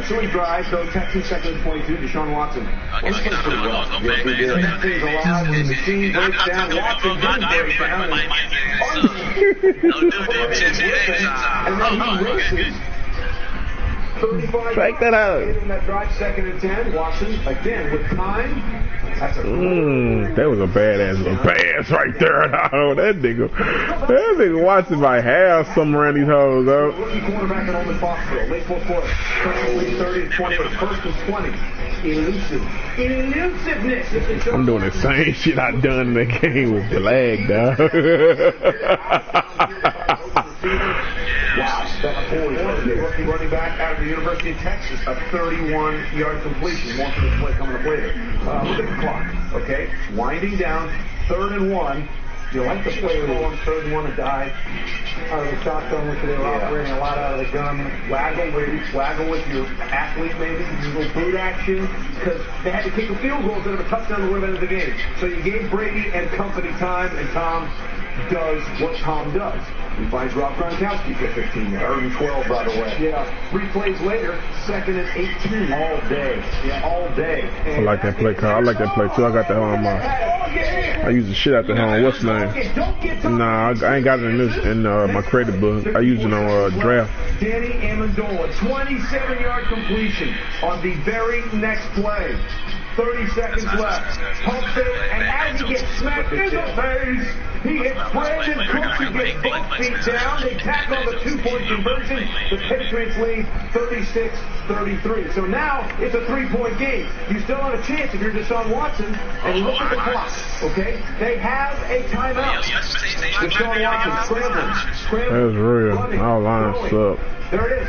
S5: So he drives, though. Texans second and 22. Deshaun Watson. Let's play pretty well. Yes, he did. That thing's alive when the machine breaks down. Watson didn't break down. And then he races. 35
S1: Fake that out.
S5: In that drive, second and 10. Watson again with time. That's a
S1: that was a badass pass right there. That nigga Watson might have some around these hoes, though.
S5: Rookie quarterback at Ole Miss Foxborough. Late fourth quarter. Currently 30-20. First and 20. Elusiveness.
S1: I'm doing the same shit I done in that game with Black, dog.
S5: Wow. Rookie running back out of the University of Texas, a 31-yard completion. More for this play coming up later. Look at the clock, okay? Winding down, 3rd and 1. You like the play on 3rd and 1 to die
S13: out of the shotgun, which they were operating a lot out of the gun.
S5: Waggle with your athlete maybe, use a little boot action, because they had to kick a field goal instead of a touchdown to win the end of the game. So you gave Brady and company time, and Tom does what Tom does. He finds Rob Gronkowski for 15 yards.
S16: Third and 12, by the way.
S5: Yeah. 3 plays later, 2nd and 18. All day. Yeah, all day.
S1: I like that play, Carl. I like that play, too. I got that on my... I use the shit out the home. What's the name? Nah, I ain't got it in my credit book. I use it on draft.
S5: Danny Amendola, 27-yard completion on the very next play. 30 seconds left. Pumps it, and as he gets smacked in the face, he hits Brandon Cooks, who gets both feet down. They tack on the 2-point conversion. The Patriots lead 36-33. So now it's a 3-point game. You still have a chance if you're Deshaun Watson. And look at the clock, okay? They have a timeout. Deshaun Watson scrambling.
S1: That's real. Our line suck.
S5: There it is.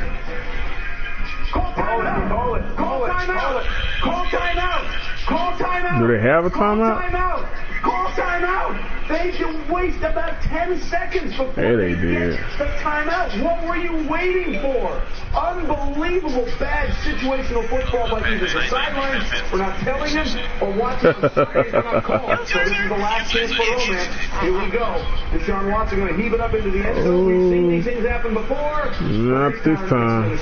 S5: Call timeout. Call timeout. Call timeout. Call timeout.
S1: Do they have a timeout?
S5: Call timeout. Call timeout. They should waste about 10 seconds before
S1: they did.
S5: The timeout. What were you waiting for? Unbelievable bad situational football by either the sidelines. We're not telling him or watching him. We're not calling. So this is the last chance for romance. Here we go. Deshaun Watson going to heave it up into the end zone. We've seen these things happen before.
S1: Not this time.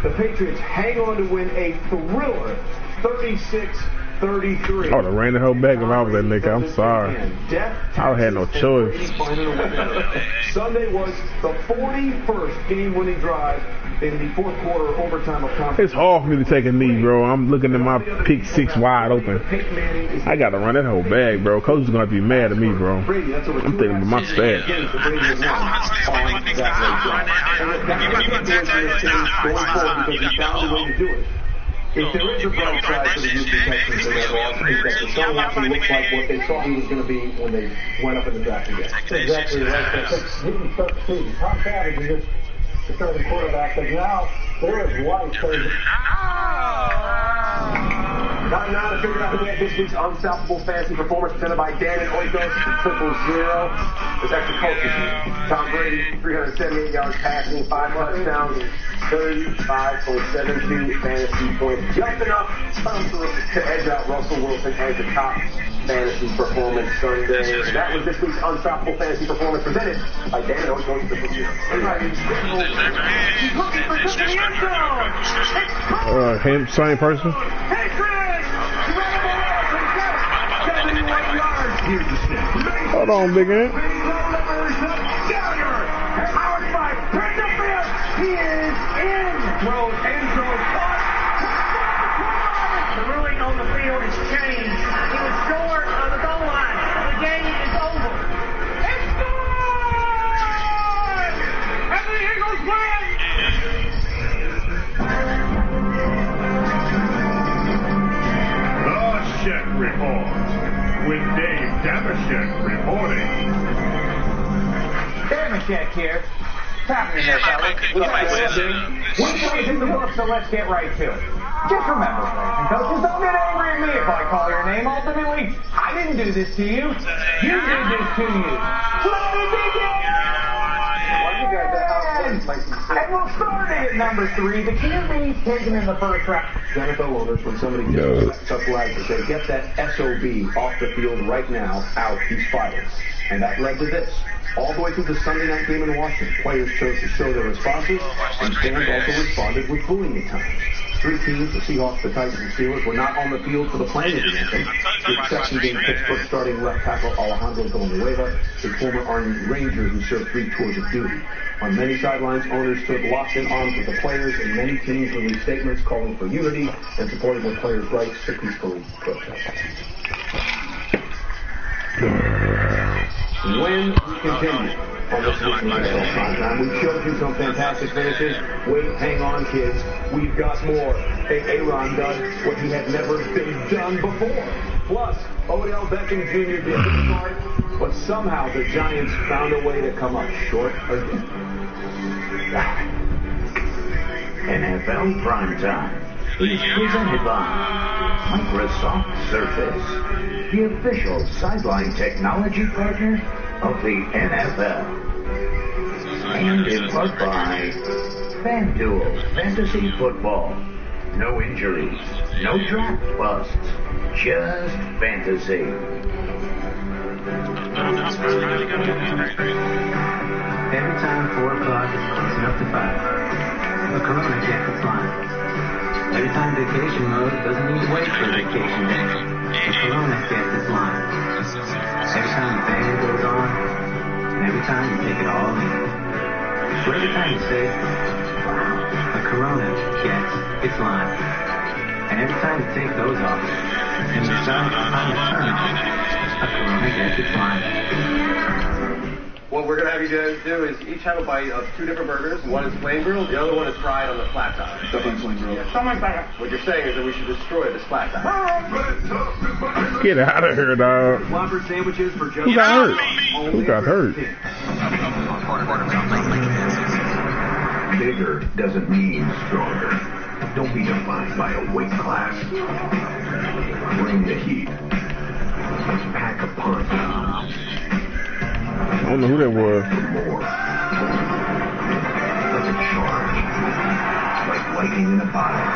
S5: The Patriots hang on to win a thriller, 36-33.
S16: 33.
S1: I would have ran the whole back if I was that nigga. I'm sorry. I had no choice.
S16: Sunday was the 41st game-winning drive in the fourth quarter overtime of conference.
S1: It's hard for me to take a knee, bro. I'm looking at my pick six wide open. I got to run that whole bag, bro. Coach is going to be mad at me, bro. I'm thinking about my stats.
S16: If there is a bright side to the Houston Texans in that loss, is that Deshaun Watson looks like what they thought he was going to be when they went up in the draft again.
S13: Exactly right. You can start to see Tom Savage is just the starting quarterback, but now there is life.
S16: Time now to figure out who had this week's unstoppable fantasy performance presented by Dan and Oikos, 000. This extra culture. Tom Brady, 378 yards passing, 5 touchdowns, 35.72 fantasy points. Just enough to edge out Russell Wilson as the top fantasy performance Sunday. That was this week's unstoppable fantasy performance presented by Dan and Oikos, 000.
S1: Same person? Hold on, big man.
S16: He is in. Throws end zone.
S17: The ruling on the field has changed. He was short of the goal line. The game is over. It's gone! And the Eagles win!
S14: The Shed Report with Dave Damashek reporting.
S18: Damashek here. Happening there, fellas. One play's in the book, so let's get right to it. Just remember, players and coaches, don't get angry at me if I call your name. Ultimately, I didn't do this to you. You did this to you. Let me begin! And we'll start at number 3. The QB taken in the first round.
S16: NFL owners, when somebody gets a flag to say, get that SOB off the field right now, out, he's fired. And that led to this. All the way through the Sunday night game in Washington, players chose to show their responses, and fans also responded with booing at times. 3 teams, the Seahawks, the Titans, and Steelers, were not on the field for the playing of the anthem, the exception being Pittsburgh starting left tackle Alejandro Villanueva, a former Army Ranger who served 3 tours of duty. On many sidelines, owners stood locked in arms with the players, and many teams released statements calling for unity and supporting the players' rights to peacefully protest. When we continue on this week's NFL Primetime, we showed you some fantastic finishes. Wait, hang on, kids. We've got more. Aaron does what he had never been done before. Plus, Odell Beckham Jr. did his part, but somehow the Giants found a way to come up short again.
S14: NFL Primetime is presented by Microsoft Surface, the official sideline technology partner of the NFL. And in part by FanDuel Fantasy Football. No injuries, no draft busts, just fantasy.
S19: Every time 4 o'clock is closing up to 5, the Corona gets its line. Every time vacation mode doesn't need to wait for vacation day, the Corona gets its line. Every time the band goes on, and every time you take it all in. So every time you say, wow, the Corona gets its line. And every time you take those off, and you decide to find a turn on, the Corona gets its line.
S12: What we're going to have you guys do is each have a bite of 2 different burgers. One is flame grilled, the other one is fried on the flat top.
S16: Something flame grilled.
S12: What you're saying is that we should destroy this flat top.
S1: Get out of here, dog.
S16: Whopper sandwiches for just
S1: Who got hurt? Who got hurt?
S14: Bigger doesn't mean stronger. Don't be defined by a weight class. Bring the heat. Pack a punch.
S1: I don't know who that was.
S14: More. Like a charge. Like lightning in a bottle.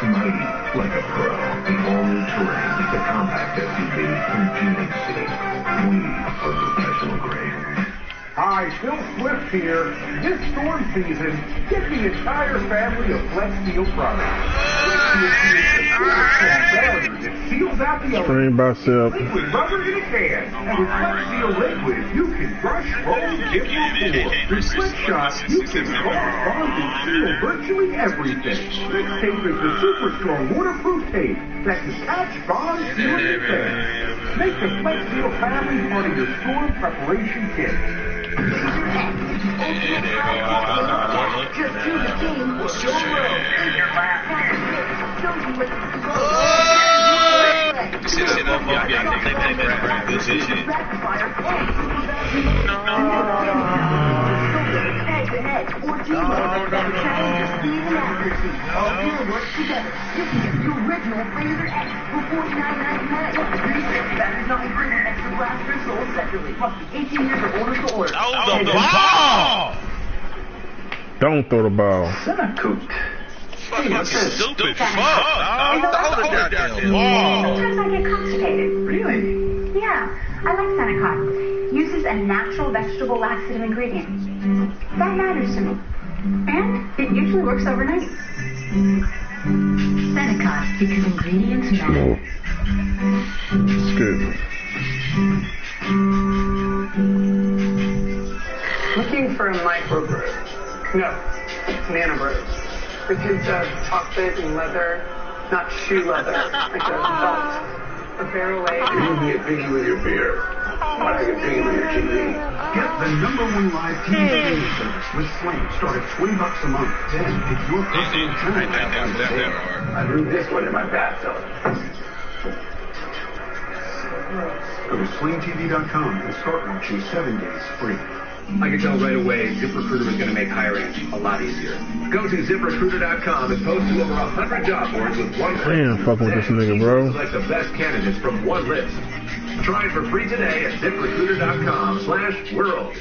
S14: Mighty like a pro. The all-new Terrain. The compact SUV from GMC. We are professional grade.
S16: Hi, Phil Swift here. This storm season, get the entire family of Flex Steel products. Flex Steel creates the storm barriers that seal without the
S1: Strain bicep.
S16: liquid rubber in a can. And with Flex Seal Liquid, you can brush, roll, dip, or pour. With Flex Shot, you can roll, bond, and seal virtually everything. Flex Tape is the super strong waterproof tape that can catch, bond, seal, and defend. Make the Flex Seal family part of your storm preparation kit.
S17: Just choose a team with your road in your lap.
S4: See that? This is it.
S1: Don't throw the ball.
S14: Senacoot.
S4: Fucking stupid fuck. Hold it down there.
S11: Sometimes I get constipated.
S14: Really?
S11: Yeah, I like Senecot. Uses a natural vegetable laxative ingredient. That matters to me. And it usually works overnight. Senecot, because ingredients matter.
S1: It's good.
S13: Looking for a microbrew. No, nanobrew. Which is chocolate and leather, not shoe leather, like a belt, a barrel aged.
S10: You get picky with your beer. Why not get picky with your TV?
S16: Get the #1 live TV streaming service with Sling. Start at $20 a month. Then it's your personal channel.
S10: I brewed this one in my bathtub.
S16: Go to slingtv.com and start watching 7 days free.
S12: I could tell right away ZipRecruiter was going to make hiring a lot easier. Go to ZipRecruiter.com and post to over 100 job boards with one click.
S1: Damn, fucking with this nigga, bro.
S12: Select the best candidates from one list. Try it for free today at ZipRecruiter.com/world.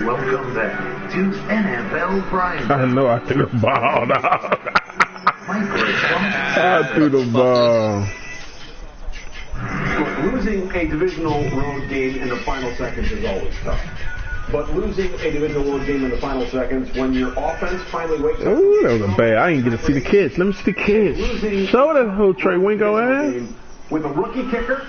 S10: Welcome back to NFL Prime.
S1: I know I threw the ball, dog. I threw the ball.
S16: Look, losing a divisional road game in the final seconds is always tough. But losing a divisional road game in the final seconds when your offense finally wakes up.
S1: Ooh, that was a bad. I didn't get to see the kids. Let me see the kids. Show that whole Trey Wingo ass.
S16: With a rookie kicker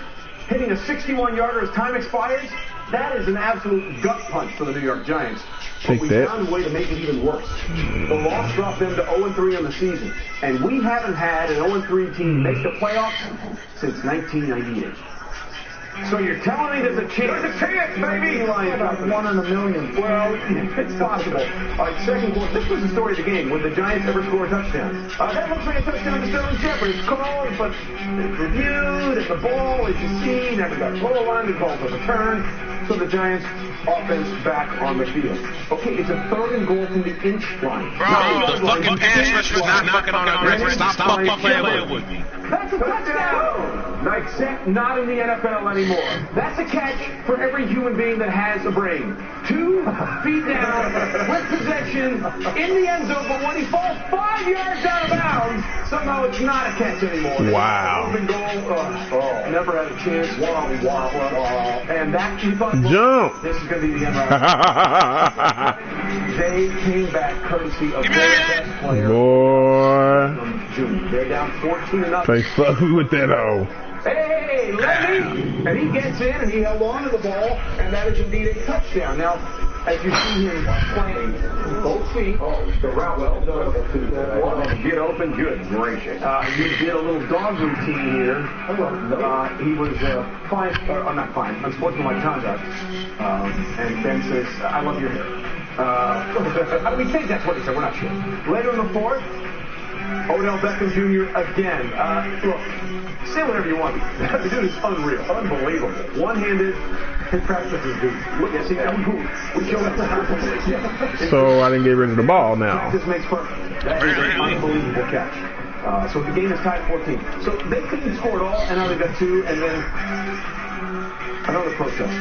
S16: hitting a 61-yarder as time expires, that is an absolute gut punch for the New York Giants.
S1: Take
S16: but we
S1: that.
S16: found a way to make it even worse. The loss dropped them to 0-3 on the season, and we haven't had an 0-3 team make the playoffs since 1998. So you're telling me there's a chance? There's a chance, baby! About 1 in a million. Well, it's possible. All right, second quarter. This was the story of the game. Would the Giants ever score a touchdown? That looks like a touchdown to Sterling Shepard. It's called, but it's reviewed, and the ball, as you see, never got total line. It calls a return. So the Giants offense back on the field. Okay, it's a 3rd and goal from the inch line.
S4: Bro, the fucking pass rush was not fucking on aggressive. Stop playing with me.
S16: That's a touchdown! Except not in the NFL anymore. That's a catch for every human being that has a brain. 2 feet down, with possession, in the end zone, but when he falls 5 yards out of bounds, somehow it's not a catch anymore.
S1: Wow.
S16: Open goal, never had a chance. And that, you thought,
S1: Jump.
S16: this is going to be the end round. They came back courtesy of their best player.
S1: Boy.
S16: They're down 14-0.
S1: They fuck with that hoe.
S16: Hey, let me! And he gets in and he held on to the ball, and that is indeed a touchdown. Now, as you see him playing both feet, the route well done. Get open, good gracious. He did a little dog routine here. He was fined, or not fined, unsportsmanlike conduct. And Ben says, I love your hair. We think that's what he said, we're not sure. Later in the 4th, Odell Beckham Jr. again. Look, say whatever you want. The dude is unreal, unbelievable. One-handed, and practices dude. Look at, see, we showed up the house.
S1: So I didn't get rid of the ball now.
S16: Practice makes perfect. That is an unbelievable catch. So the game is tied 14. So they couldn't score at all, and now they've got 2, and then another protest.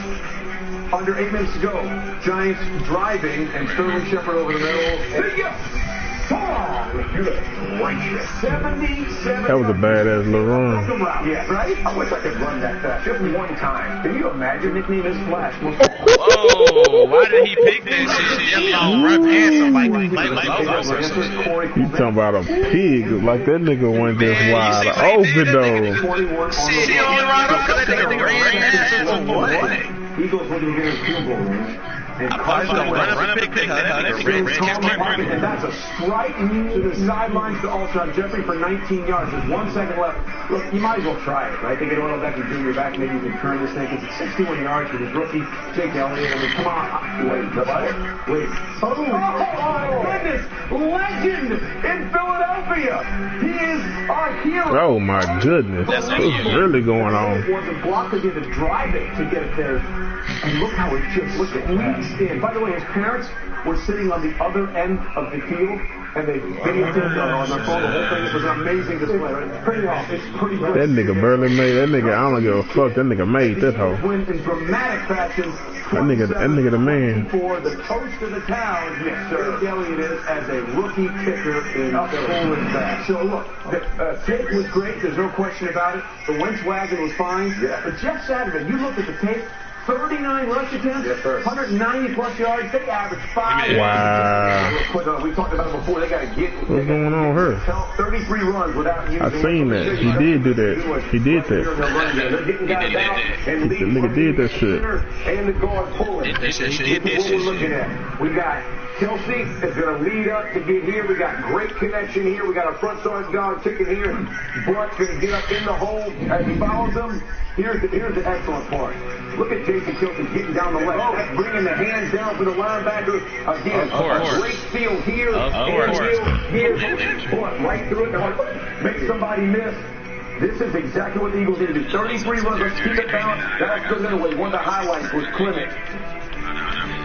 S16: Under 8 minutes to go, Giants driving, and Sterling Shepard over the middle. Good gracious. 77.
S1: That was a badass little run.
S16: Yeah, right? I wish I could run that fast. Just one time. Can you imagine? Nickname is Flash.
S4: Whoa, why did he pick that shit? Just run past somebody like
S1: You talking about a pig? Like that nigga went this wide open though.
S4: Shit, he only run up because that nigga ran past.
S16: Eagles looking to get a field goal range. And
S4: run up and pick that nigga.
S16: And that's a strike to the sidelines to Alshon Jeffrey for 19 yards. There's 1 second left. Look, you might as well try it, right? They get Odell Beckham Jr. back. Maybe you can turn this thing because it's 61 yards for this rookie, Jake Elliott. I mean, come on. Wait. Oh, goodness. Legend in Philadelphia. He is our hero.
S1: Oh, my goodness. What's really going on?
S16: It wasn't blocked to drive it to get it there. And look how it just weaves in. By the way, his parents were sitting on the other end of the field, and they videotaped on their phone the whole thing. It was an amazing display. Right? It's pretty awesome. It's pretty good.
S1: That nigga barely made. That nigga, I don't give a fuck. That nigga made that hoe.
S16: Win in dramatic fashion.
S1: That nigga the man.
S16: For the toast of the town, yes, sir. Elliott is as a rookie kicker in full back. So look, Jake was great. There's no question about it. The Wentz wagon was fine. Yeah. But Jeff Saturday, you look at the tape. 39 rush attempts, 190 plus yards. They average 5.
S1: Wow.
S16: We talked about it before. They got to get.
S1: What's going on here?
S16: 33 runs without using.
S1: I seen that. He did do that. He did that. The nigga did that shit.
S16: And the guard pulling. This is what we're looking at. We got Kelsey is going to lead up to get here. We got great connection here. We got our front side guard kicking here. Butt's going to get up in the hole as he follows them. Here's the excellent part. Look at Jason Kelsey getting down the left. That's bringing the hands down for the linebacker. Again, a great steal here. Here. Butt right through it. Make somebody miss. This is exactly what the Eagles need to do. 33 runs. Let's keep it balanced. That's good anyway. One of the highlights was Clement.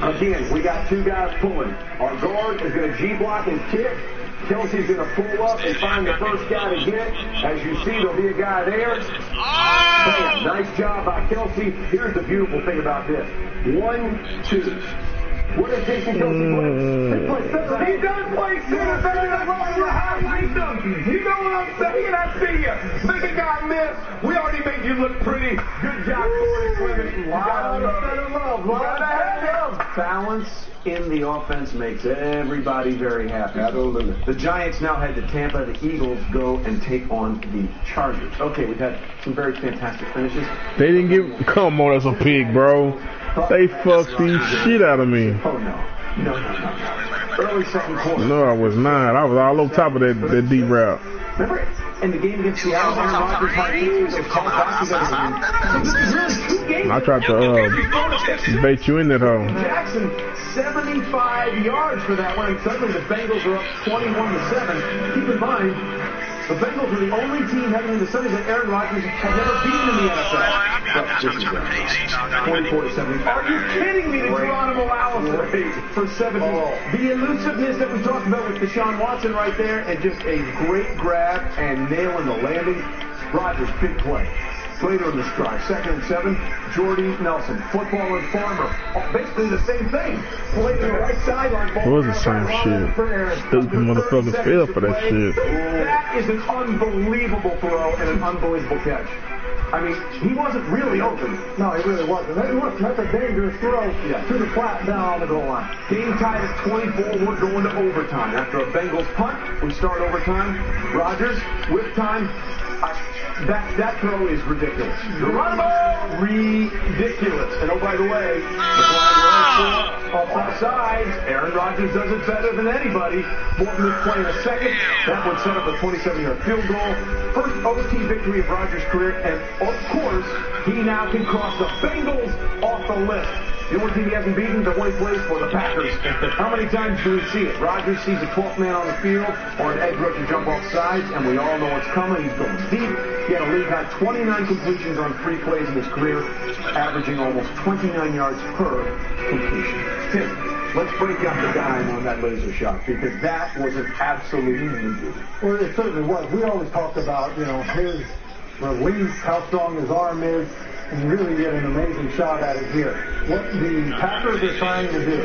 S16: Again, we got two guys pulling. Our guard is going to G-block and kick. Kelsey's going to pull up and find the first guy to get. As you see, there'll be a guy there. Bam. Nice job by Kelsey. Here's the beautiful thing about this. 1, 2. What does Jason Kelsey play? He does play center. You know what I'm saying? I see you. Make a guy miss. We already made you look pretty. Good job, Corey Clement. Lot of love. Balance in the offense makes everybody very happy. Absolutely. The Giants now head to Tampa. The Eagles go and take on the Chargers. Okay, we've had some very fantastic finishes.
S1: They didn't give. Come on, that's a pig, bro. They fucked the shit out of me.
S16: Oh, no. Early second quarter.
S1: No, I was not. I was all on top of that deep route.
S16: Remember in the game against Seattle, Aaron Rodgers
S1: I tried to bait you in that hole.
S16: Jackson, 75 yards for that one, and suddenly the Bengals are up 21-7. Keep in mind, the Bengals are the only team heading into Sunday that Aaron Rodgers had never beaten in the NFL. 24-7. Are you kidding me? The Geronimo Allison for 70. The elusiveness that we talked about with Deshaun Watson right there, and just a great grab and nailing the landing. Rodgers, big play. Later in the drive, 2nd and 7, Jordy Nelson, football and Farmer, basically the same thing. Play to the right sideline.
S1: It was the same shit. Stupid motherfuckers fell for that shit.
S16: That is an unbelievable throw and an unbelievable catch. I mean, he wasn't really open.
S13: No, he really wasn't. That's a dangerous throw to the flat down on the goal line.
S16: Game tied at 24. We're going to overtime. After a Bengals punt, we start overtime. Rodgers, whip time. That throw is ridiculous. Ridiculous. And oh, by the way, the flag offside. Aaron Rodgers does it better than anybody. Morton is playing a second. That would set up a 27-yard field goal. First OT victory of Rodgers' career, and of course, he now can cross the Bengals off the list. The only team he hasn't beaten, the one he plays for, the Packers. How many times do we see it? Rodgers sees a 12th man on the field or an edge rusher jump off sides, and we all know what's coming. He's going deep. He had a league-high 29 completions on 3 plays in his career, averaging almost 29 yards per completion. Tim, let's break down the dime on that laser shot, because that was an absolute movie.
S13: Well, it certainly was. We always talked about, his release, how strong his arm is, and really get an amazing shot at it here. What the Packers are trying to do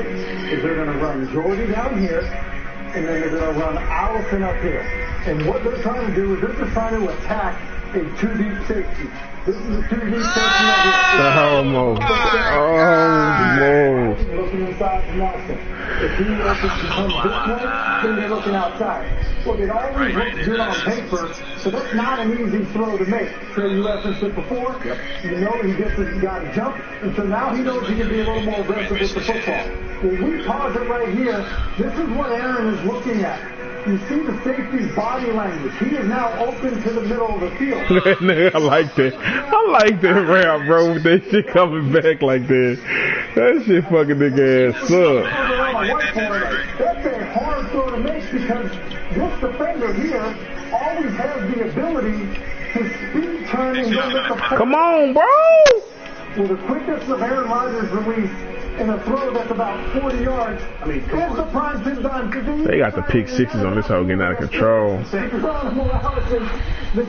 S13: is they're going to run Jordy down here, and then they're going to run Allison up here. And what they're trying to do is they're just trying to attack a 2-deep safety. This is a 2-deep safety right here.
S1: Almost.
S13: Looking inside from Nelson. If he opens to come this way, then they're looking outside. Look, it always looks good on paper, so that's not an easy throw to make. Trey, you referenced it before. Yep. You know he got to jump, and so now he knows he can be a little more aggressive with the football. When we pause it right here, this is what Aaron is looking at. You see the safety's body language. He is now open to the middle of the field.
S1: I like that. I like that round, bro, with that shit coming back like that. That shit fucking nigga ass up.
S13: That's a hard throw to make because this defender here always has the ability to speed turn and go with the...
S1: Come on, bro!
S13: With the quickness of Aaron Rodgers' release in a throw that's about 40 yards, it's the prime time to do.
S1: They got the pick sixes on this hoe getting out of control.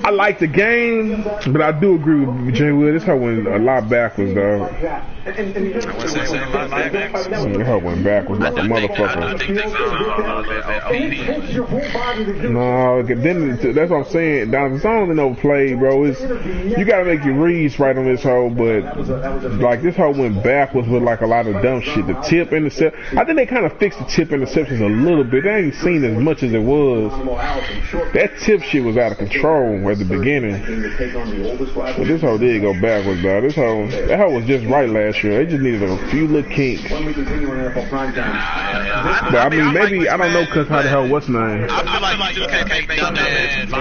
S1: I like the game, but I do agree with Jay Wood. This hoe went a lot backwards, though. This hoe went backwards like a motherfucker. No, then that's what I'm saying. The song ain't overplayed, bro. You gotta make your reads right on this hoe, but like this hoe went backwards with like a lot of dumb shit. The tip intercept. I think they kind of fixed the tip interceptions a little bit. They ain't seen as much as it was. That tip shit was out of control at the beginning. But this hoe did go backwards, though. That hoe was just right last year. They just needed a few little kinks. But I mean, maybe, I don't know how the hell what's name.
S4: I feel like you can't make dumbass.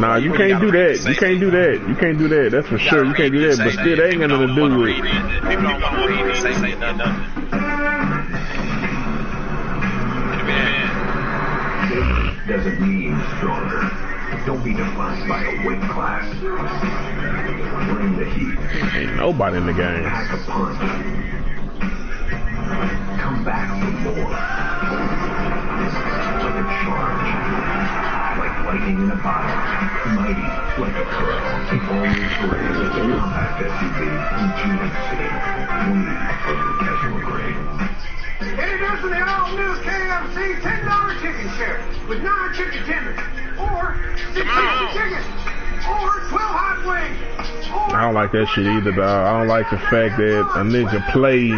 S1: Nah, you can't do that. You can't do that. You can't do that. That's for sure. You can't do that. But still, they ain't got nothing to do with it.
S4: People don't want to read it. Say nothing.
S10: Doesn't mean stronger. Don't be defined by a weight class. Bring the heat.
S1: Ain't nobody in the game.
S10: Pack a punch. Come back for more. Like a charge. Like lightning in a bottle. Mighty like a curl. Only three. Compact SUV from GMC. We are the casual grade.
S17: Introducing the all-new KFC $10 chicken share with 9 chicken tenders, or 6 chicken, or 12 hot wings.
S1: I don't like that shit either, dog. I don't like the fact that a nigga play.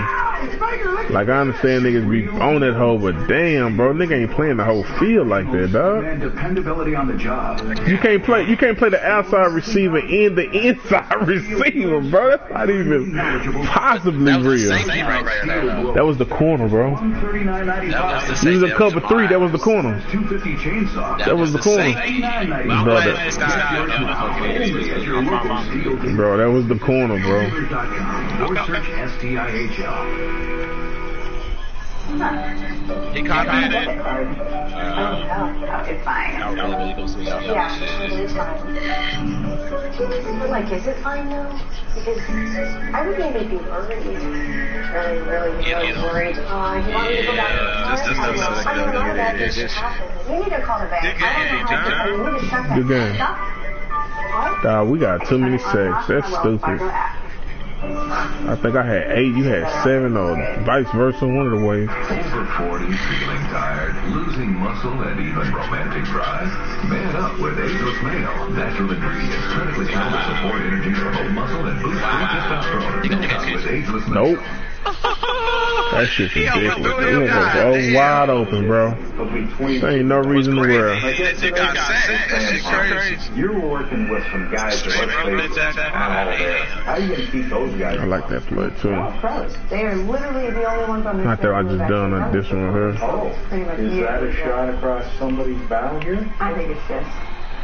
S1: Like, I understand niggas be on that hoe, but damn, bro, nigga ain't playing the whole field like that, dog.
S10: And dependability on the job.
S1: You can't play the outside receiver and the inside receiver, bro. That's not even possibly real. That was the corner, bro. This is a cover 3. That was the corner. That was the corner. Bro, that was the corner, bro.
S10: Or search STIHL.
S4: He commented.
S11: It's fine. Yeah, it's fine. But like, is it fine though? Because I would maybe be worried. Really worried. He wanted me to go back to the car. I don't know that this should happen. We need to call the bank. I don't know how to we need to shut that
S1: Good game.
S11: stuff.
S1: Dog, we got too many sacks. That's stupid. I think I had 8, you had 7, or vice versa, one of the ways.
S10: Over 40, feeling tired, losing muscle, and even romantic drive? Man up with Ageless Male. Natural ingredients, clinically found to support energy, promote muscle, and boost free testosterone. Man up with Ageless Male.
S1: Nope. That shit's ridiculous. It was wide open, bro. There ain't no reason to worry.
S5: You're working with some guys that let's face it, not all there. How are you going to keep those guys?
S1: I like that play, too.
S11: They are literally the only ones on this.
S1: Not that I just done this one with her.
S5: Oh, is that a shot across somebody's bow here?
S11: I think it's just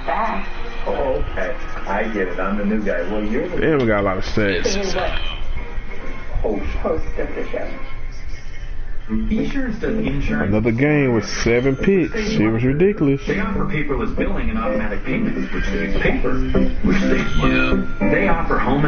S11: that.
S5: Oh, okay. I get it. I'm the new guy. Well, you're the...
S1: Damn, we got a lot of sacks.
S11: Host of the show.
S14: Insurance doesn't insurance.
S1: Another game with 7 picks. It was ridiculous.
S14: They offer paperless billing and automatic payments, which saves paper, which saves money. They offer home